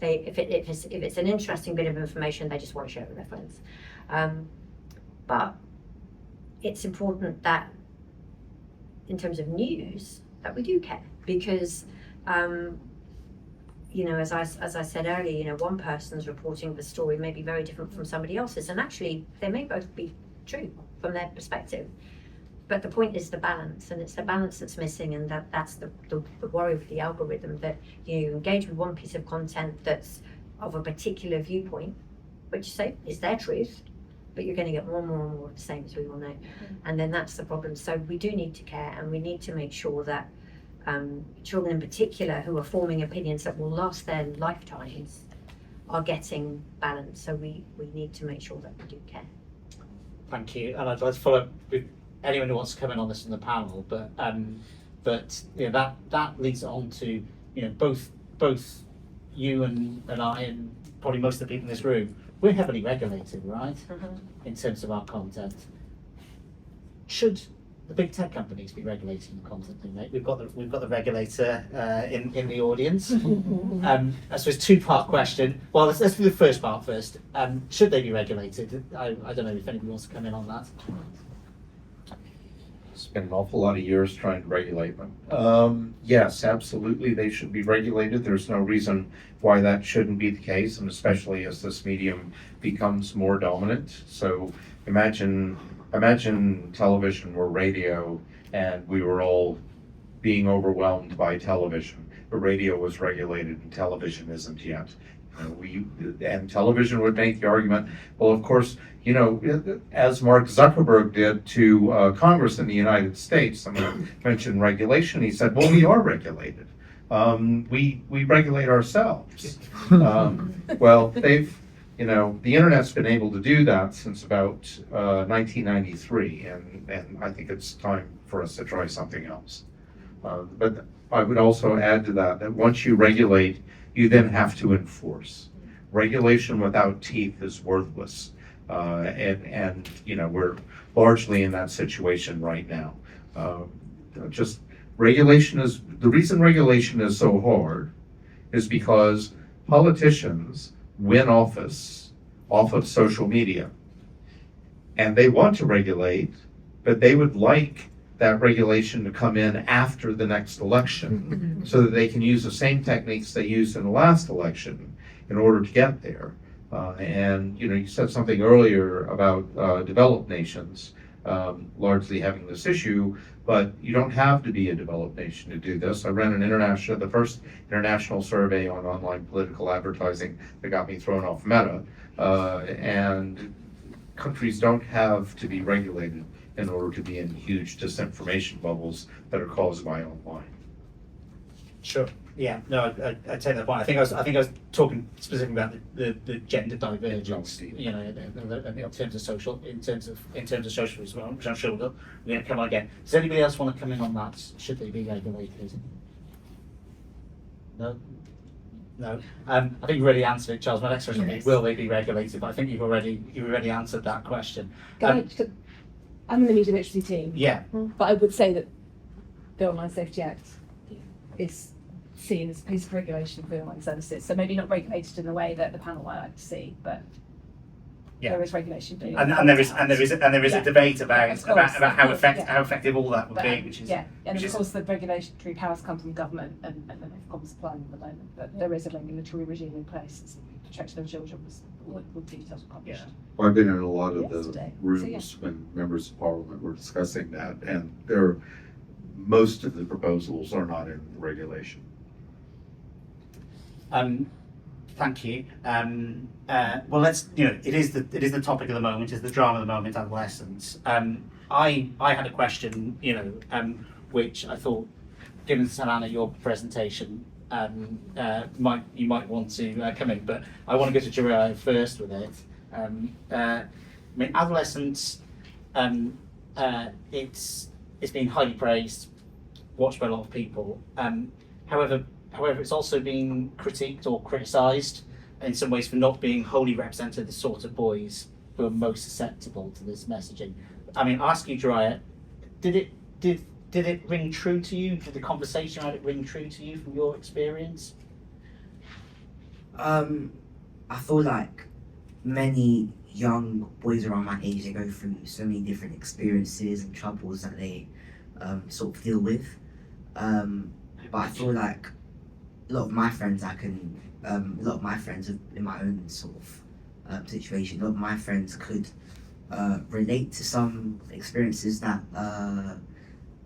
if it's an interesting bit of information, they just want to share it with their friends. But it's important that, in terms of news, that we do care, because you know, as I said earlier, you know, one person's reporting the story may be very different from somebody else's, and actually they may both be true from their perspective. But the point is the balance, and it's the balance that's missing, and that's the worry with the algorithm, that you engage with one piece of content that's of a particular viewpoint, which say is their truth, but you're going to get more and more and more of the same, as we all know. And then that's the problem. So we do need to care, and we need to make sure that children in particular who are forming opinions that will last their lifetimes are getting balance. So we need to make sure that we do care. Thank you. And I'd like to follow up with anyone who wants to come in on this in the panel, but you know, that leads on to, you know, both you and I and probably most of the people in this room, we're heavily regulated, right? In terms of our content. Should the big tech companies be regulating the content they make? We've got the regulator in the audience. I suppose two-part question. Well, let's do the first part first. Should they be regulated? I don't know if anybody wants to come in on that. Spent an awful lot of years trying to regulate them. Yes, absolutely, they should be regulated. There's no reason why that shouldn't be the case, and especially as this medium becomes more dominant. So imagine television or radio, and we were all being overwhelmed by television. But radio was regulated and television isn't yet. And television would make the argument, well, of course, you know, as Mark Zuckerberg did to Congress in the United States. Someone mentioned regulation. He said, well, we are regulated. We regulate ourselves. Well, you know, the internet's been able to do that since about 1993, and I think it's time for us to try something else. But I would also add to that once you regulate, you then have to enforce. Regulation without teeth is worthless. And you know, we're largely in that situation right now. Just regulation is, the reason regulation is so hard is because politicians win office off of social media. And they want to regulate, but they would like that regulation to come in after the next election so that they can use the same techniques they used in the last election in order to get there. And you know, you said something earlier about developed nations largely having this issue, but you don't have to be a developed nation to do this. I ran the first international survey on online political advertising that got me thrown off Meta, and countries don't have to be regulated in order to be in huge disinformation bubbles that are caused by online. Sure. Yeah. No, I take that point. I think I was talking specifically about the gender divergence. You know, in terms of social as well, which I'm sure we're going to come on again. Does anybody else want to come in on that? Should they be regulated? No. No. I think you already answered it, Charles. My next question is, will they be regulated? But I think you've already answered that question. I'm in the media literacy team. Yeah. But I would say that the Online Safety Act is seen as a piece of regulation for online services. So maybe not regulated in the way that the panel might like to see, but there is regulation being. And there is a debate about how effective all that would be, which is of course the regulatory powers come from government and then of course applying at the moment. But there is a regulatory regime in place. Protection of children was all details were published. Well, I've been in a lot of the rooms when members of parliament were discussing that, and most of the proposals are not in the regulation. Thank you. Well, let's. You know, it is the topic of the moment. Is the drama of the moment, adolescence. I had a question. You know, which I thought, given Savannah your presentation, you might want to come in, but I want to go to Jeriah first with it. I mean, adolescence. It's been highly praised, watched by a lot of people. However, it's also been critiqued or criticised in some ways for not being wholly represented the sort of boys who are most susceptible to this messaging. I mean, I'll ask you, Jeriah, did it ring true to you? Did the conversation around it ring true to you from your experience? I feel like many young boys around my age, they go through so many different experiences and troubles that they sort of deal with. But I feel like a lot of my friends a lot of my friends have in my own sort of situation. A lot of my friends could relate to some experiences that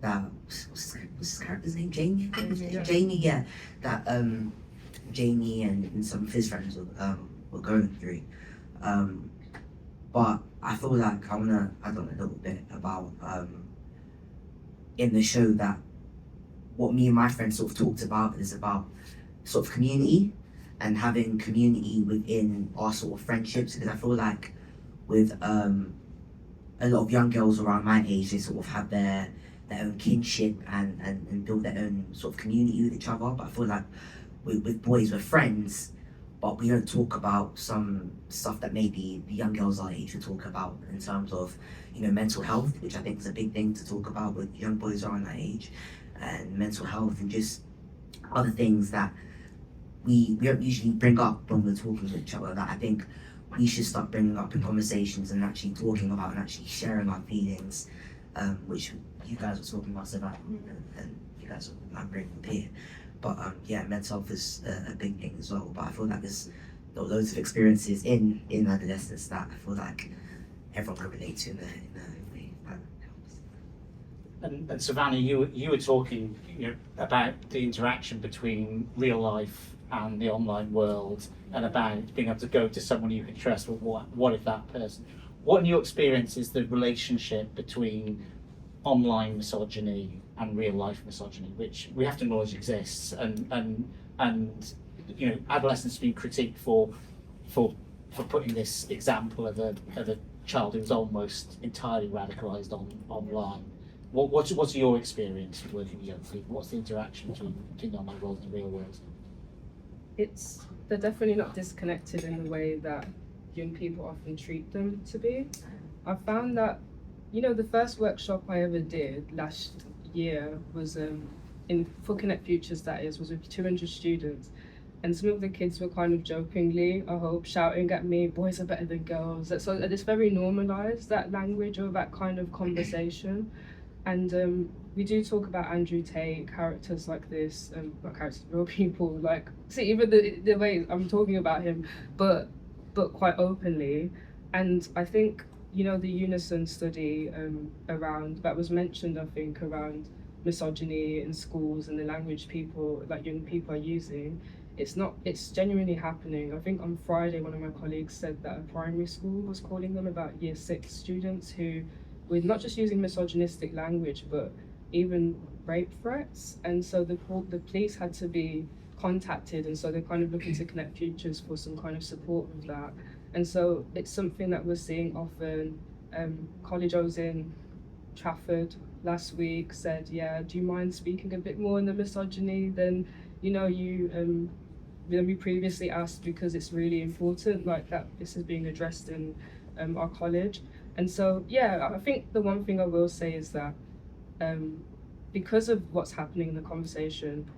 what's his character's name? Jamie? Jamie, yeah. That Jamie and some of his friends were going through. But I feel like I wanna add on a little bit about in the show that what me and my friends sort of talked about is about sort of community and having community within our sort of friendships, because I feel like with a lot of young girls around my age, they sort of have their own kinship and build their own sort of community with each other. But I feel like with boys, we're friends, but we don't talk about some stuff that maybe the young girls our age would talk about in terms of, you know, mental health, which I think is a big thing to talk about with young boys around that age, and mental health and just other things that we don't usually bring up when we're talking to each other, that I think we should start bringing up in conversations and actually talking about and actually sharing our feelings, which you guys were talking about, Savannah, and you guys are bringing up here. But yeah, mental health is a big thing as well. But I feel like there's loads of experiences in adolescence that I feel like everyone can relate to in a way that helps. And Savannah, you were talking, you know, about the interaction between real life and the online world, and about being able to go to someone you can trust. What if that person? What in your experience is the relationship between online misogyny and real life misogyny, which we have to acknowledge exists, and you know, adolescents being critiqued for putting this example of a child who's almost entirely radicalised online. What's your experience working with young people? What's the interaction between the online world and the real world? They're definitely not disconnected in the way that young people often treat them to be. I found that, you know, the first workshop I ever did last year was for Connect Futures, that is, was with 200 students, and some of the kids were kind of jokingly, I hope, shouting at me, boys are better than girls. So it's very normalised, that language or that kind of conversation. And we do talk about Andrew Tate, characters like this, not characters, real people, like, see, even the way I'm talking about him, but quite openly. And I think, you know, the Unison study around, that was mentioned, I think, around misogyny in schools and the language people, like young people are using, it's genuinely happening. I think on Friday, one of my colleagues said that a primary school was calling them about year 6 students who were not just using misogynistic language, but even rape threats. And so the police had to be contacted, and so they're kind of looking to Connect Futures for some kind of support with that. And so it's something that we're seeing often. College I was in, Trafford, last week said, yeah, do you mind speaking a bit more on the misogyny than, you know, than we previously asked, because it's really important, like that this is being addressed in our college. And so, yeah, I think the one thing I will say is that because of what's happening in the conversation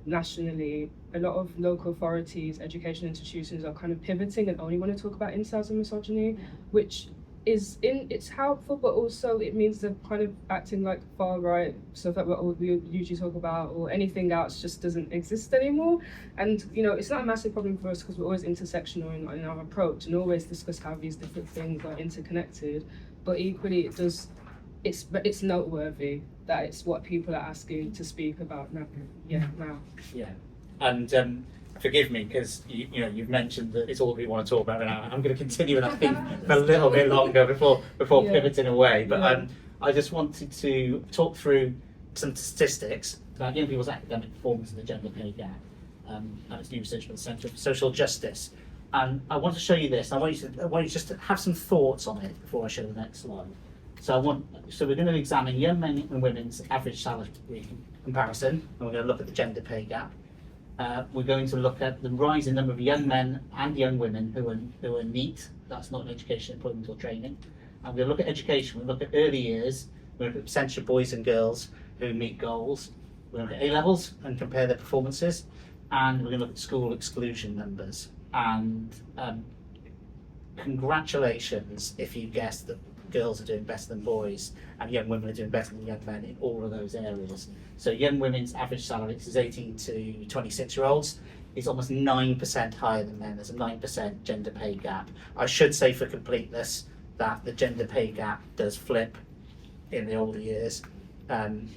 nationally, a lot of local authorities, education institutions are kind of pivoting and only want to talk about incels and misogyny, which it's helpful, but also it means they're kind of acting like far right stuff that we usually talk about, or anything else just doesn't exist anymore. And you know, it's not a massive problem for us because we're always intersectional in our approach and always discuss how these different things are interconnected. But equally, it's noteworthy that it's what people are asking to speak about now. Yeah. And forgive me, because you know, you've mentioned that it's all we want to talk about now. I'm going to continue, and I think for a little bit longer before pivoting away. But I just wanted to talk through some statistics about young people's academic performance and the gender pay gap. Alex new research from the Centre for Social Justice, and I want to show you this. I want you just to have some thoughts on it before I show the next slide. So we're going to examine young men and women's average salary comparison, and we're going to look at the gender pay gap. We're going to look at the rising number of young men and young women who are NEET, that's not an education, employment or training. And we're going to look at education, we'll look at early years, we'll look at the percentage of boys and girls who meet goals, we'll look at A-levels and compare their performances, and we're going to look at school exclusion numbers. and congratulations if you guess that girls are doing better than boys and young women are doing better than young men in all of those areas. So young women's average salary, this is 18 to 26 year olds, is almost 9% higher than men. There's a 9% gender pay gap. I should say for completeness that the gender pay gap does flip in the older years, and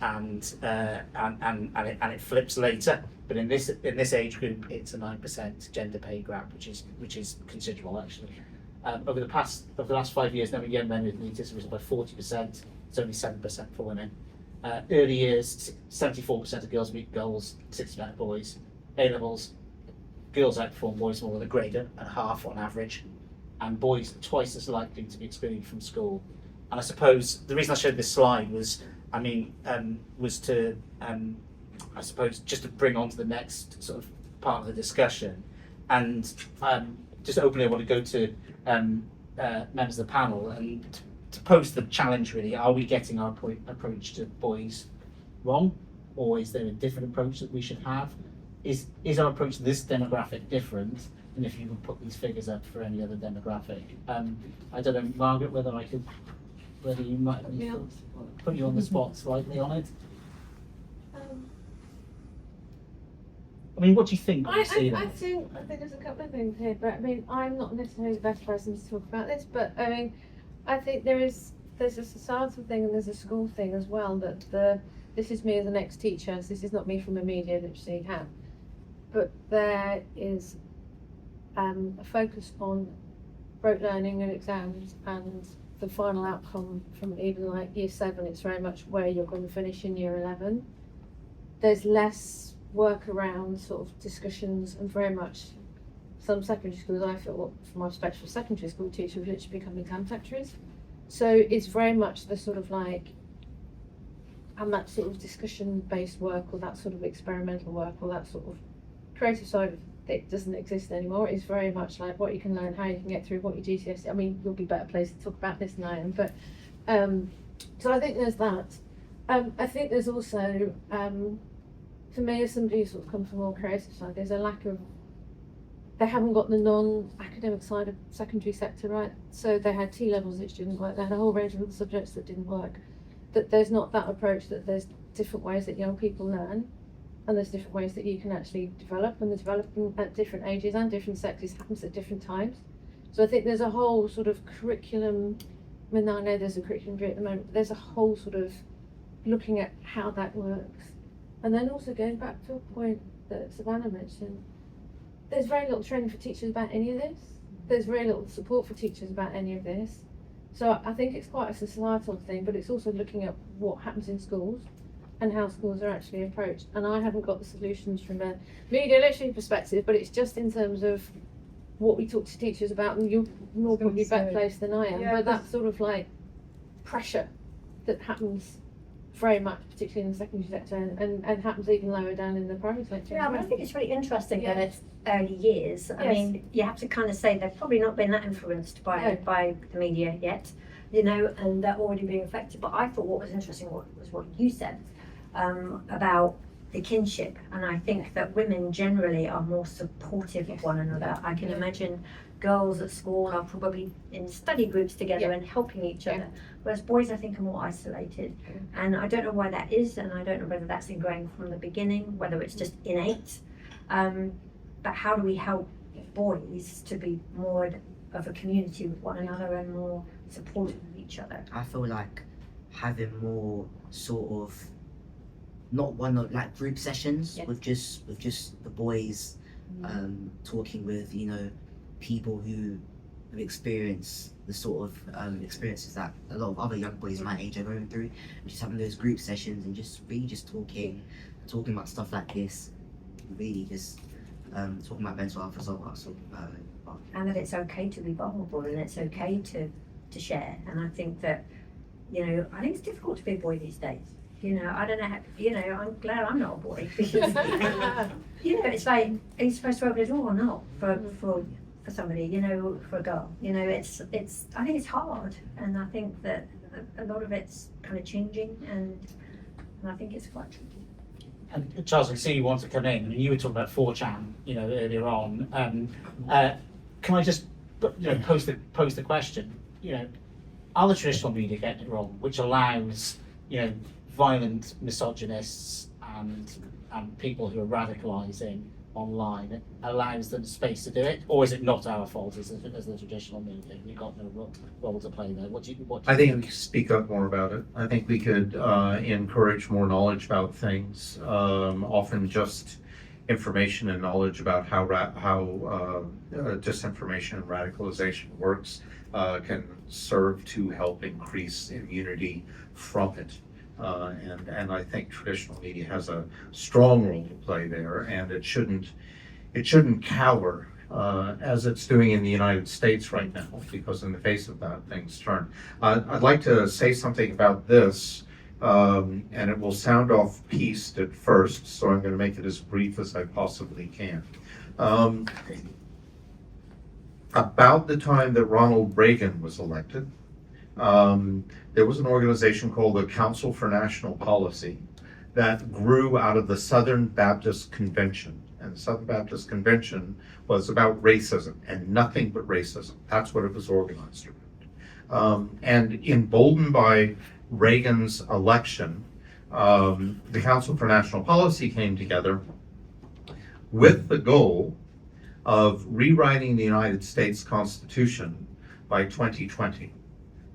it flips later. But in this age group, it's a 9% gender pay gap, which is considerable actually. Over the last 5 years, number of young men with needs has risen by 40%. It's only 7% for women. Early years, 74% of girls meet goals, 60% of boys. A levels, girls outperform boys more than a grade and a half on average, and boys are twice as likely to be excluded from school. And I suppose the reason I showed this slide was, I suppose just to bring on to the next sort of part of the discussion, and just openly I want to go to members of the panel and to pose the challenge really: are we getting our approach to boys wrong, or is there a different approach that we should have? Is our approach to this demographic different than if you would put these figures up for any other demographic? I don't know, Margaret, whether you might put you on the spot slightly on it. I mean, what do you think when you see that? I think there's a couple of things here, but I mean, I'm not necessarily the best person to talk about this, but I mean, I think there's a societal thing and there's a school thing as well, that this is me as an ex-teacher, so this is not me from a media literacy hat, but there is a focus on rote learning and exams, and the final outcome from even like year 7, it's very much where you're going to finish in year 11. There's less work around sort of discussions, and very much some secondary schools, I feel, from my perspective, secondary school teachers have literally become exam factories. So it's very much the sort of like, and that sort of discussion based work, or that sort of experimental work, or that sort of creative side of it doesn't exist anymore. It's very much like what you can learn, how you can get through, what your GCSE. I mean, you'll be better placed to talk about this than I am, but so I think there's that. I think there's also, for me as somebody who sort of comes from a more creative side, there's a lack of, they haven't got the non-academic side of secondary sector right. So they had T-levels which didn't work, they had a whole range of other subjects that didn't work. That there's not that approach, that there's different ways that young people learn, and there's different ways that you can actually develop, and the development at different ages and different sexes happens at different times. So I think there's a whole sort of curriculum, I mean, I know there's a curriculum review at the moment, but there's a whole sort of looking at how that works. And then also going back to a point that Savannah mentioned, there's very little training for teachers about any of this. There's very little support for teachers about any of this. So I think it's quite a societal thing, but it's also looking at what happens in schools and how schools are actually approached. And I haven't got the solutions from a media literacy perspective, but it's just in terms of what we talk to teachers about, and you're more probably better placed than I am, but that sort of like pressure that happens very much, particularly in the secondary sector, and happens even lower down in the primary sector. Yeah, but I think it's really interesting that it's early years. I mean, you have to kind of say they've probably not been that influenced by the media yet, you know, and they're already being affected. But I thought what was interesting was what you said about the kinship, and I think that women generally are more supportive of one another. I can imagine girls at school are probably in study groups together and helping each other, whereas boys I think are more isolated. And I don't know why that is, and I don't know whether that's ingrained from the beginning, whether it's just innate, but how do we help boys to be more of a community with one another and more supportive of each other? I feel like having more sort of, not one of like group sessions with just the boys, talking with, you know, people who have experienced the sort of experiences that a lot of other young boys my age are going through, and just having those group sessions and just really just talking about stuff like this, really just talking about mental health as well. And that it's okay to be vulnerable, and it's okay to share. And I think that, you know, I think it's difficult to be a boy these days. You know, I don't know how, you know, I'm glad I'm not a boy, because you know, it's like, are you supposed to open a door or not for somebody, you know, for a girl? You know, it's I think it's hard, and I think that a lot of it's kind of changing, and I think it's quite tricky. and Charles, I see you want to come in. I mean, you were talking about 4chan, earlier on. Can I just, pose the question? Are the traditional media getting it wrong, which allows, violent misogynists and people who are radicalising online, allows them space to do it, or is it not our fault as the traditional media? We've got no role to play there. I think we could speak up more about it. I think we could encourage more knowledge about things. Often just information and knowledge about how disinformation and radicalization works can serve to help increase immunity from it. And I think traditional media has a strong role to play there, and it shouldn't cower as it's doing in the United States right now, because in the face of that, things turn. I'd like to say something about this, and it will sound off-piste at first, so I'm going to make it as brief as I possibly can. About the time that Ronald Reagan was elected, there was an organization called the Council for National Policy that grew out of the Southern Baptist Convention. And the Southern Baptist Convention was about racism and nothing but racism. That's what it was organized around. And emboldened by Reagan's election, the Council for National Policy came together with the goal of rewriting the United States Constitution by 2020.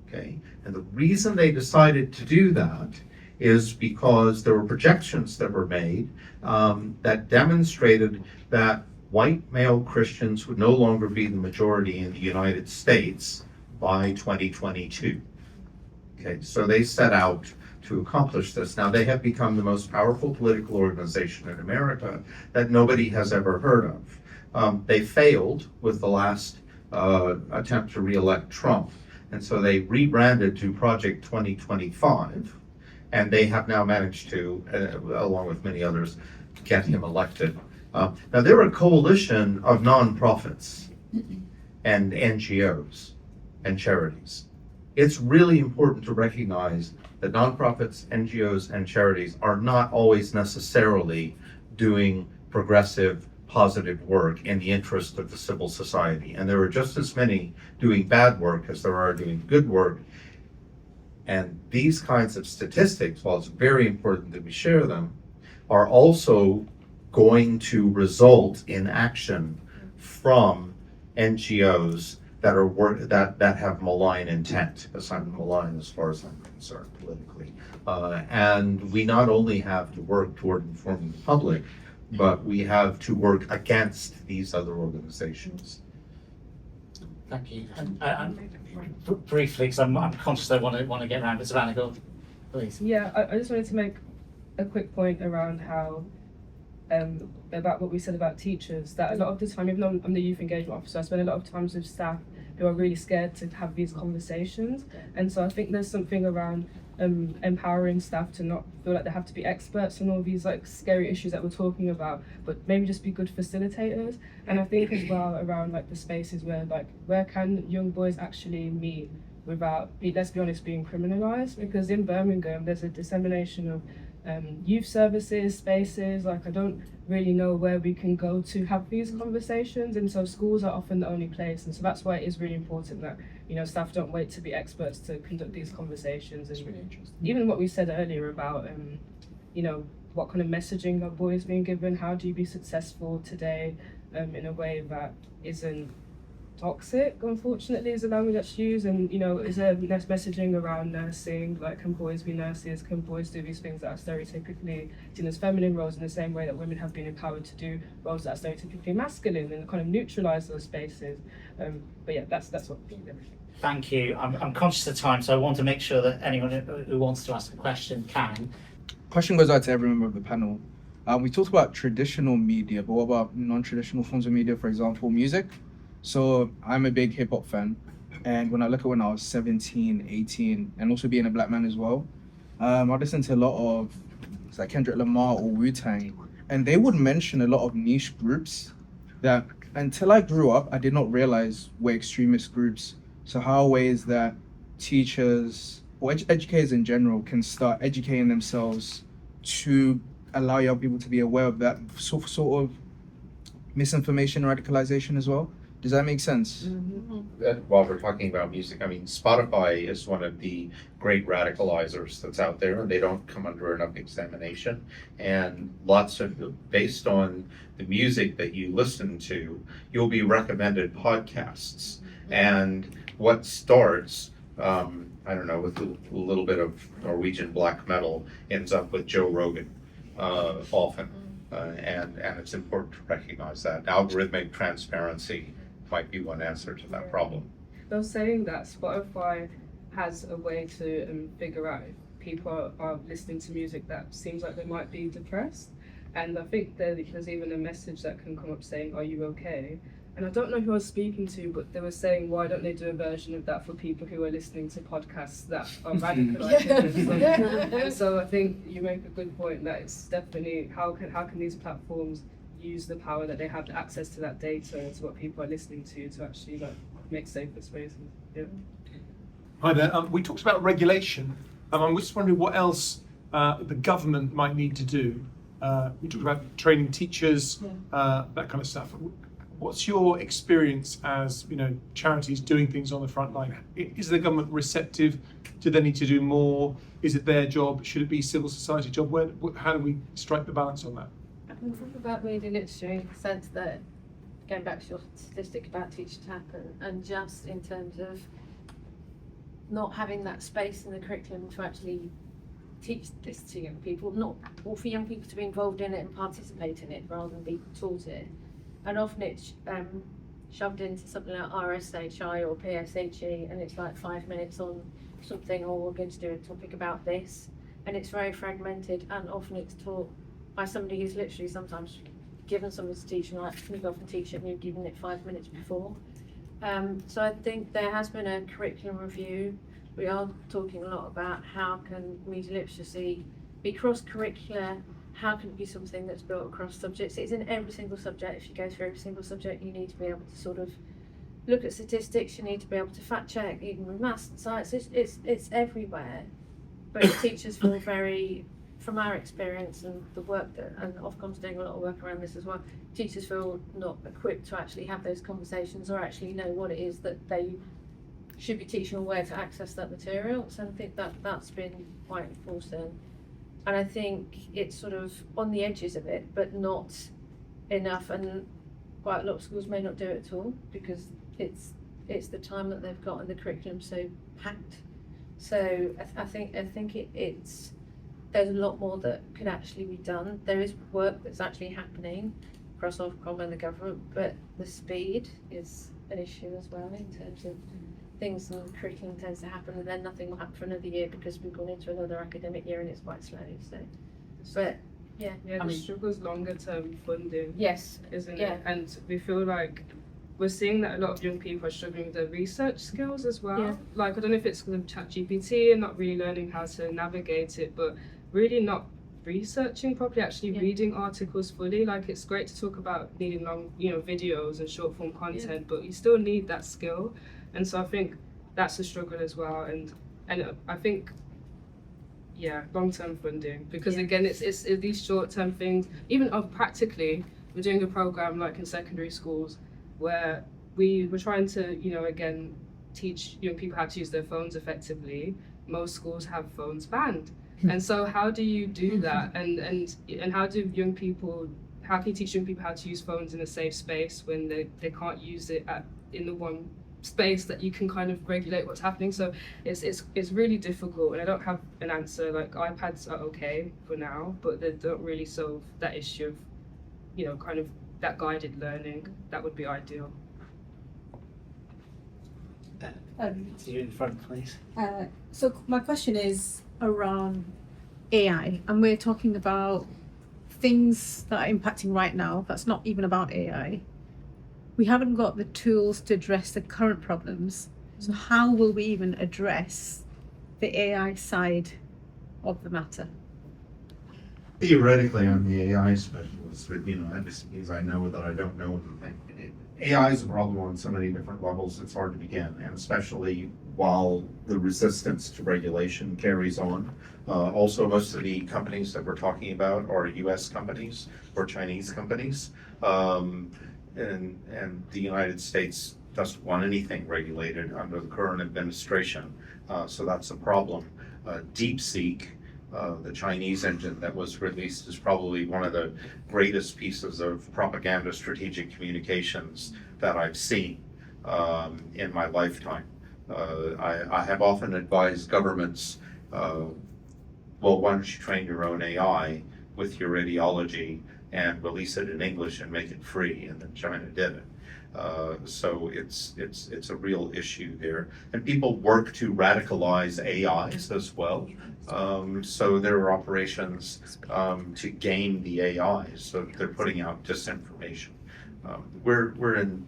Okay? And the reason they decided to do that is because there were projections that were made that demonstrated that white male Christians would no longer be the majority in the United States by 2022. Okay, so they set out to accomplish this. Now, they have become the most powerful political organization in America that nobody has ever heard of. They failed with the last attempt to re-elect Trump. And so they rebranded to Project 2025, and they have now managed to, along with many others, get him elected. Now, they're a coalition of nonprofits and NGOs and charities. It's really important to recognize that nonprofits, NGOs, and charities are not always necessarily doing progressive, positive work in the interest of the civil society. And there are just as many doing bad work as there are doing good work. And these kinds of statistics, while it's very important that we share them, are also going to result in action from NGOs that are that have malign intent, because I'm malign as far as I'm concerned politically. And we not only have to work toward informing the public, but we have to work against these other organizations. Thank you. Briefly, because I'm conscious I want to get around, but Savannah, go, please. Yeah, I just wanted to make a quick point around how, about what we said about teachers, that a lot of the time, even though I'm the youth engagement officer, I spend a lot of times with staff who are really scared to have these conversations. And so I think there's something around empowering staff to not feel like they have to be experts on all these like scary issues that we're talking about, but maybe just be good facilitators. And I think as well around like the spaces where can young boys actually meet without, let's be honest, being criminalized, because in Birmingham there's a dissemination of youth services spaces. Like I don't really know where we can go to have these conversations, and so schools are often the only place. And so that's why it is really important that staff don't wait to be experts to conduct these conversations. And really interesting. Even what we said earlier about what kind of messaging are boys being given, how do you be successful today in a way that isn't toxic, unfortunately, is the language that's used. And is there messaging around nursing, like can boys be nurses, can boys do these things that are stereotypically seen as feminine roles in the same way that women have been empowered to do roles that are stereotypically masculine, and kind of neutralize those spaces. But yeah, that's what everything. Thank you. I'm conscious of time, so I want to make sure that anyone who wants to ask a question can. Question goes out to every member of the panel. We talked about traditional media, but what about non-traditional forms of media, for example, music? So I'm a big hip hop fan, and when I look at when I was 17, 18, and also being a black man as well, I listened to a lot of like Kendrick Lamar or Wu-Tang, and they would mention a lot of niche groups that until I grew up, I did not realize were extremist groups. So how are ways that teachers or educators in general can start educating themselves to allow young people to be aware of that sort of misinformation, radicalization as well. Does that make sense? While we're talking about music, I mean, Spotify is one of the great radicalizers that's out there, and they don't come under enough examination. And based on the music that you listen to, you'll be recommended podcasts. And what starts, I don't know, with a little bit of Norwegian black metal ends up with Joe Rogan often. And it's important to recognize that. Algorithmic transparency might be one answer to that problem. They're saying that Spotify has a way to figure out if people are listening to music that seems like they might be depressed. And I think there's even a message that can come up saying, "Are you okay?" And I don't know who I was speaking to, but they were saying, why don't they do a version of that for people who are listening to podcasts that are radicalized? So I think you make a good point that it's definitely how can these platforms use the power that they have, the access to that data, to what people are listening to actually make safer spaces. Yeah. Hi there. We talked about regulation. I'm just wondering what else the government might need to do. We talked about training teachers, that kind of stuff. What's your experience as charities doing things on the front line? Is the government receptive? Do they need to do more? Is it their job? Should it be civil society job? How do we strike the balance on that? I can talk about media literacy in the sense that, going back to your statistic about teach to happen, and just in terms of not having that space in the curriculum to actually teach this to young people, or for young people to be involved in it and participate in it rather than be taught it. And often it's shoved into something like RSHI or PSHE, and it's like 5 minutes on something, or we're going to do a topic about this, and it's very fragmented, and often it's taught by somebody who's literally sometimes given something to teach, and like, can you go off and teach it, and you've given it 5 minutes before. So I think there has been a curriculum review. We are talking a lot about how can media literacy be cross-curricular. How can it be something that's built across subjects? It's in every single subject. If you go through every single subject, you need to be able to sort of look at statistics. You need to be able to fact check, even with maths and science. It's everywhere. But teachers feel very, from our experience and the work and Ofcom's doing a lot of work around this as well, teachers feel not equipped to actually have those conversations or actually know what it is that they should be teaching or where to access that material. So I think that's been quite important. And I think it's sort of on the edges of it, but not enough. And quite a lot of schools may not do it at all because it's the time that they've got and the curriculum's so packed. So I think it's there's a lot more that could actually be done. There is work that's actually happening across Ofcom and the government, but the speed is an issue as well in terms of things, and curriculum tends to happen and then nothing will happen for another year because we've gone into another academic year and it's quite slow. So, but yeah, the struggle's longer term funding. Yes, isn't it? And we feel like we're seeing that a lot of young people are struggling with their research skills as well. Yeah. Like I don't know if it's because of ChatGPT and not really learning how to navigate it, but really not researching properly, actually reading articles fully. Like it's great to talk about needing long, videos and short form content, but you still need that skill. And so I think that's a struggle as well, and I think, long-term funding, because again, it's these short-term things. Even practically, we're doing a program like in secondary schools where we're trying to, again, teach young people how to use their phones effectively. Most schools have phones banned, and so how do you do that? And how do young people? How can you teach young people how to use phones in a safe space when they can't use it in the one space that you can kind of regulate what's happening? So it's really difficult, and I don't have an answer. Like iPads are okay for now, but they don't really solve that issue of kind of that guided learning. That would be ideal. You in front, please. So my question is around AI, and we're talking about things that are impacting right now that's not even about AI. We haven't got the tools to address the current problems. So how will we even address the AI side of the matter? Theoretically, I'm the AI specialist, but that just means I know that I don't know anything. AI is a problem on so many different levels, it's hard to begin, and especially while the resistance to regulation carries on. Also, most of the companies that we're talking about are US companies or Chinese companies, and the United States doesn't want anything regulated under the current administration, so that's a problem. DeepSeek, the Chinese engine that was released, is probably one of the greatest pieces of propaganda strategic communications that I've seen in my lifetime. I have often advised governments, well, why don't you train your own AI with your ideology and release it in English and make it free, and then China did it. So it's a real issue there, and people work to radicalize AIs as well. So there are operations to game the AIs, so they're putting out disinformation. We're in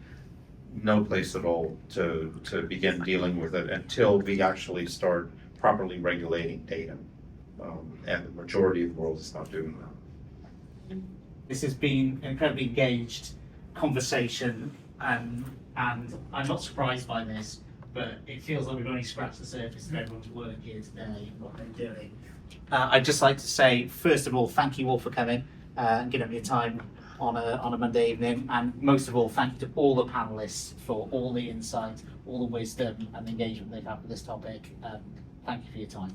no place at all to begin dealing with it until we actually start properly regulating data, and the majority of the world is not doing that. This has been an incredibly engaged conversation. And I'm not surprised by this, but it feels like we've only scratched the surface of everyone's work here today and what they're doing. I'd just like to say, first of all, thank you all for coming and giving up your time on a Monday evening, and most of all, thank you to all the panellists for all the insight, all the wisdom and the engagement they've had with this topic. Thank you for your time.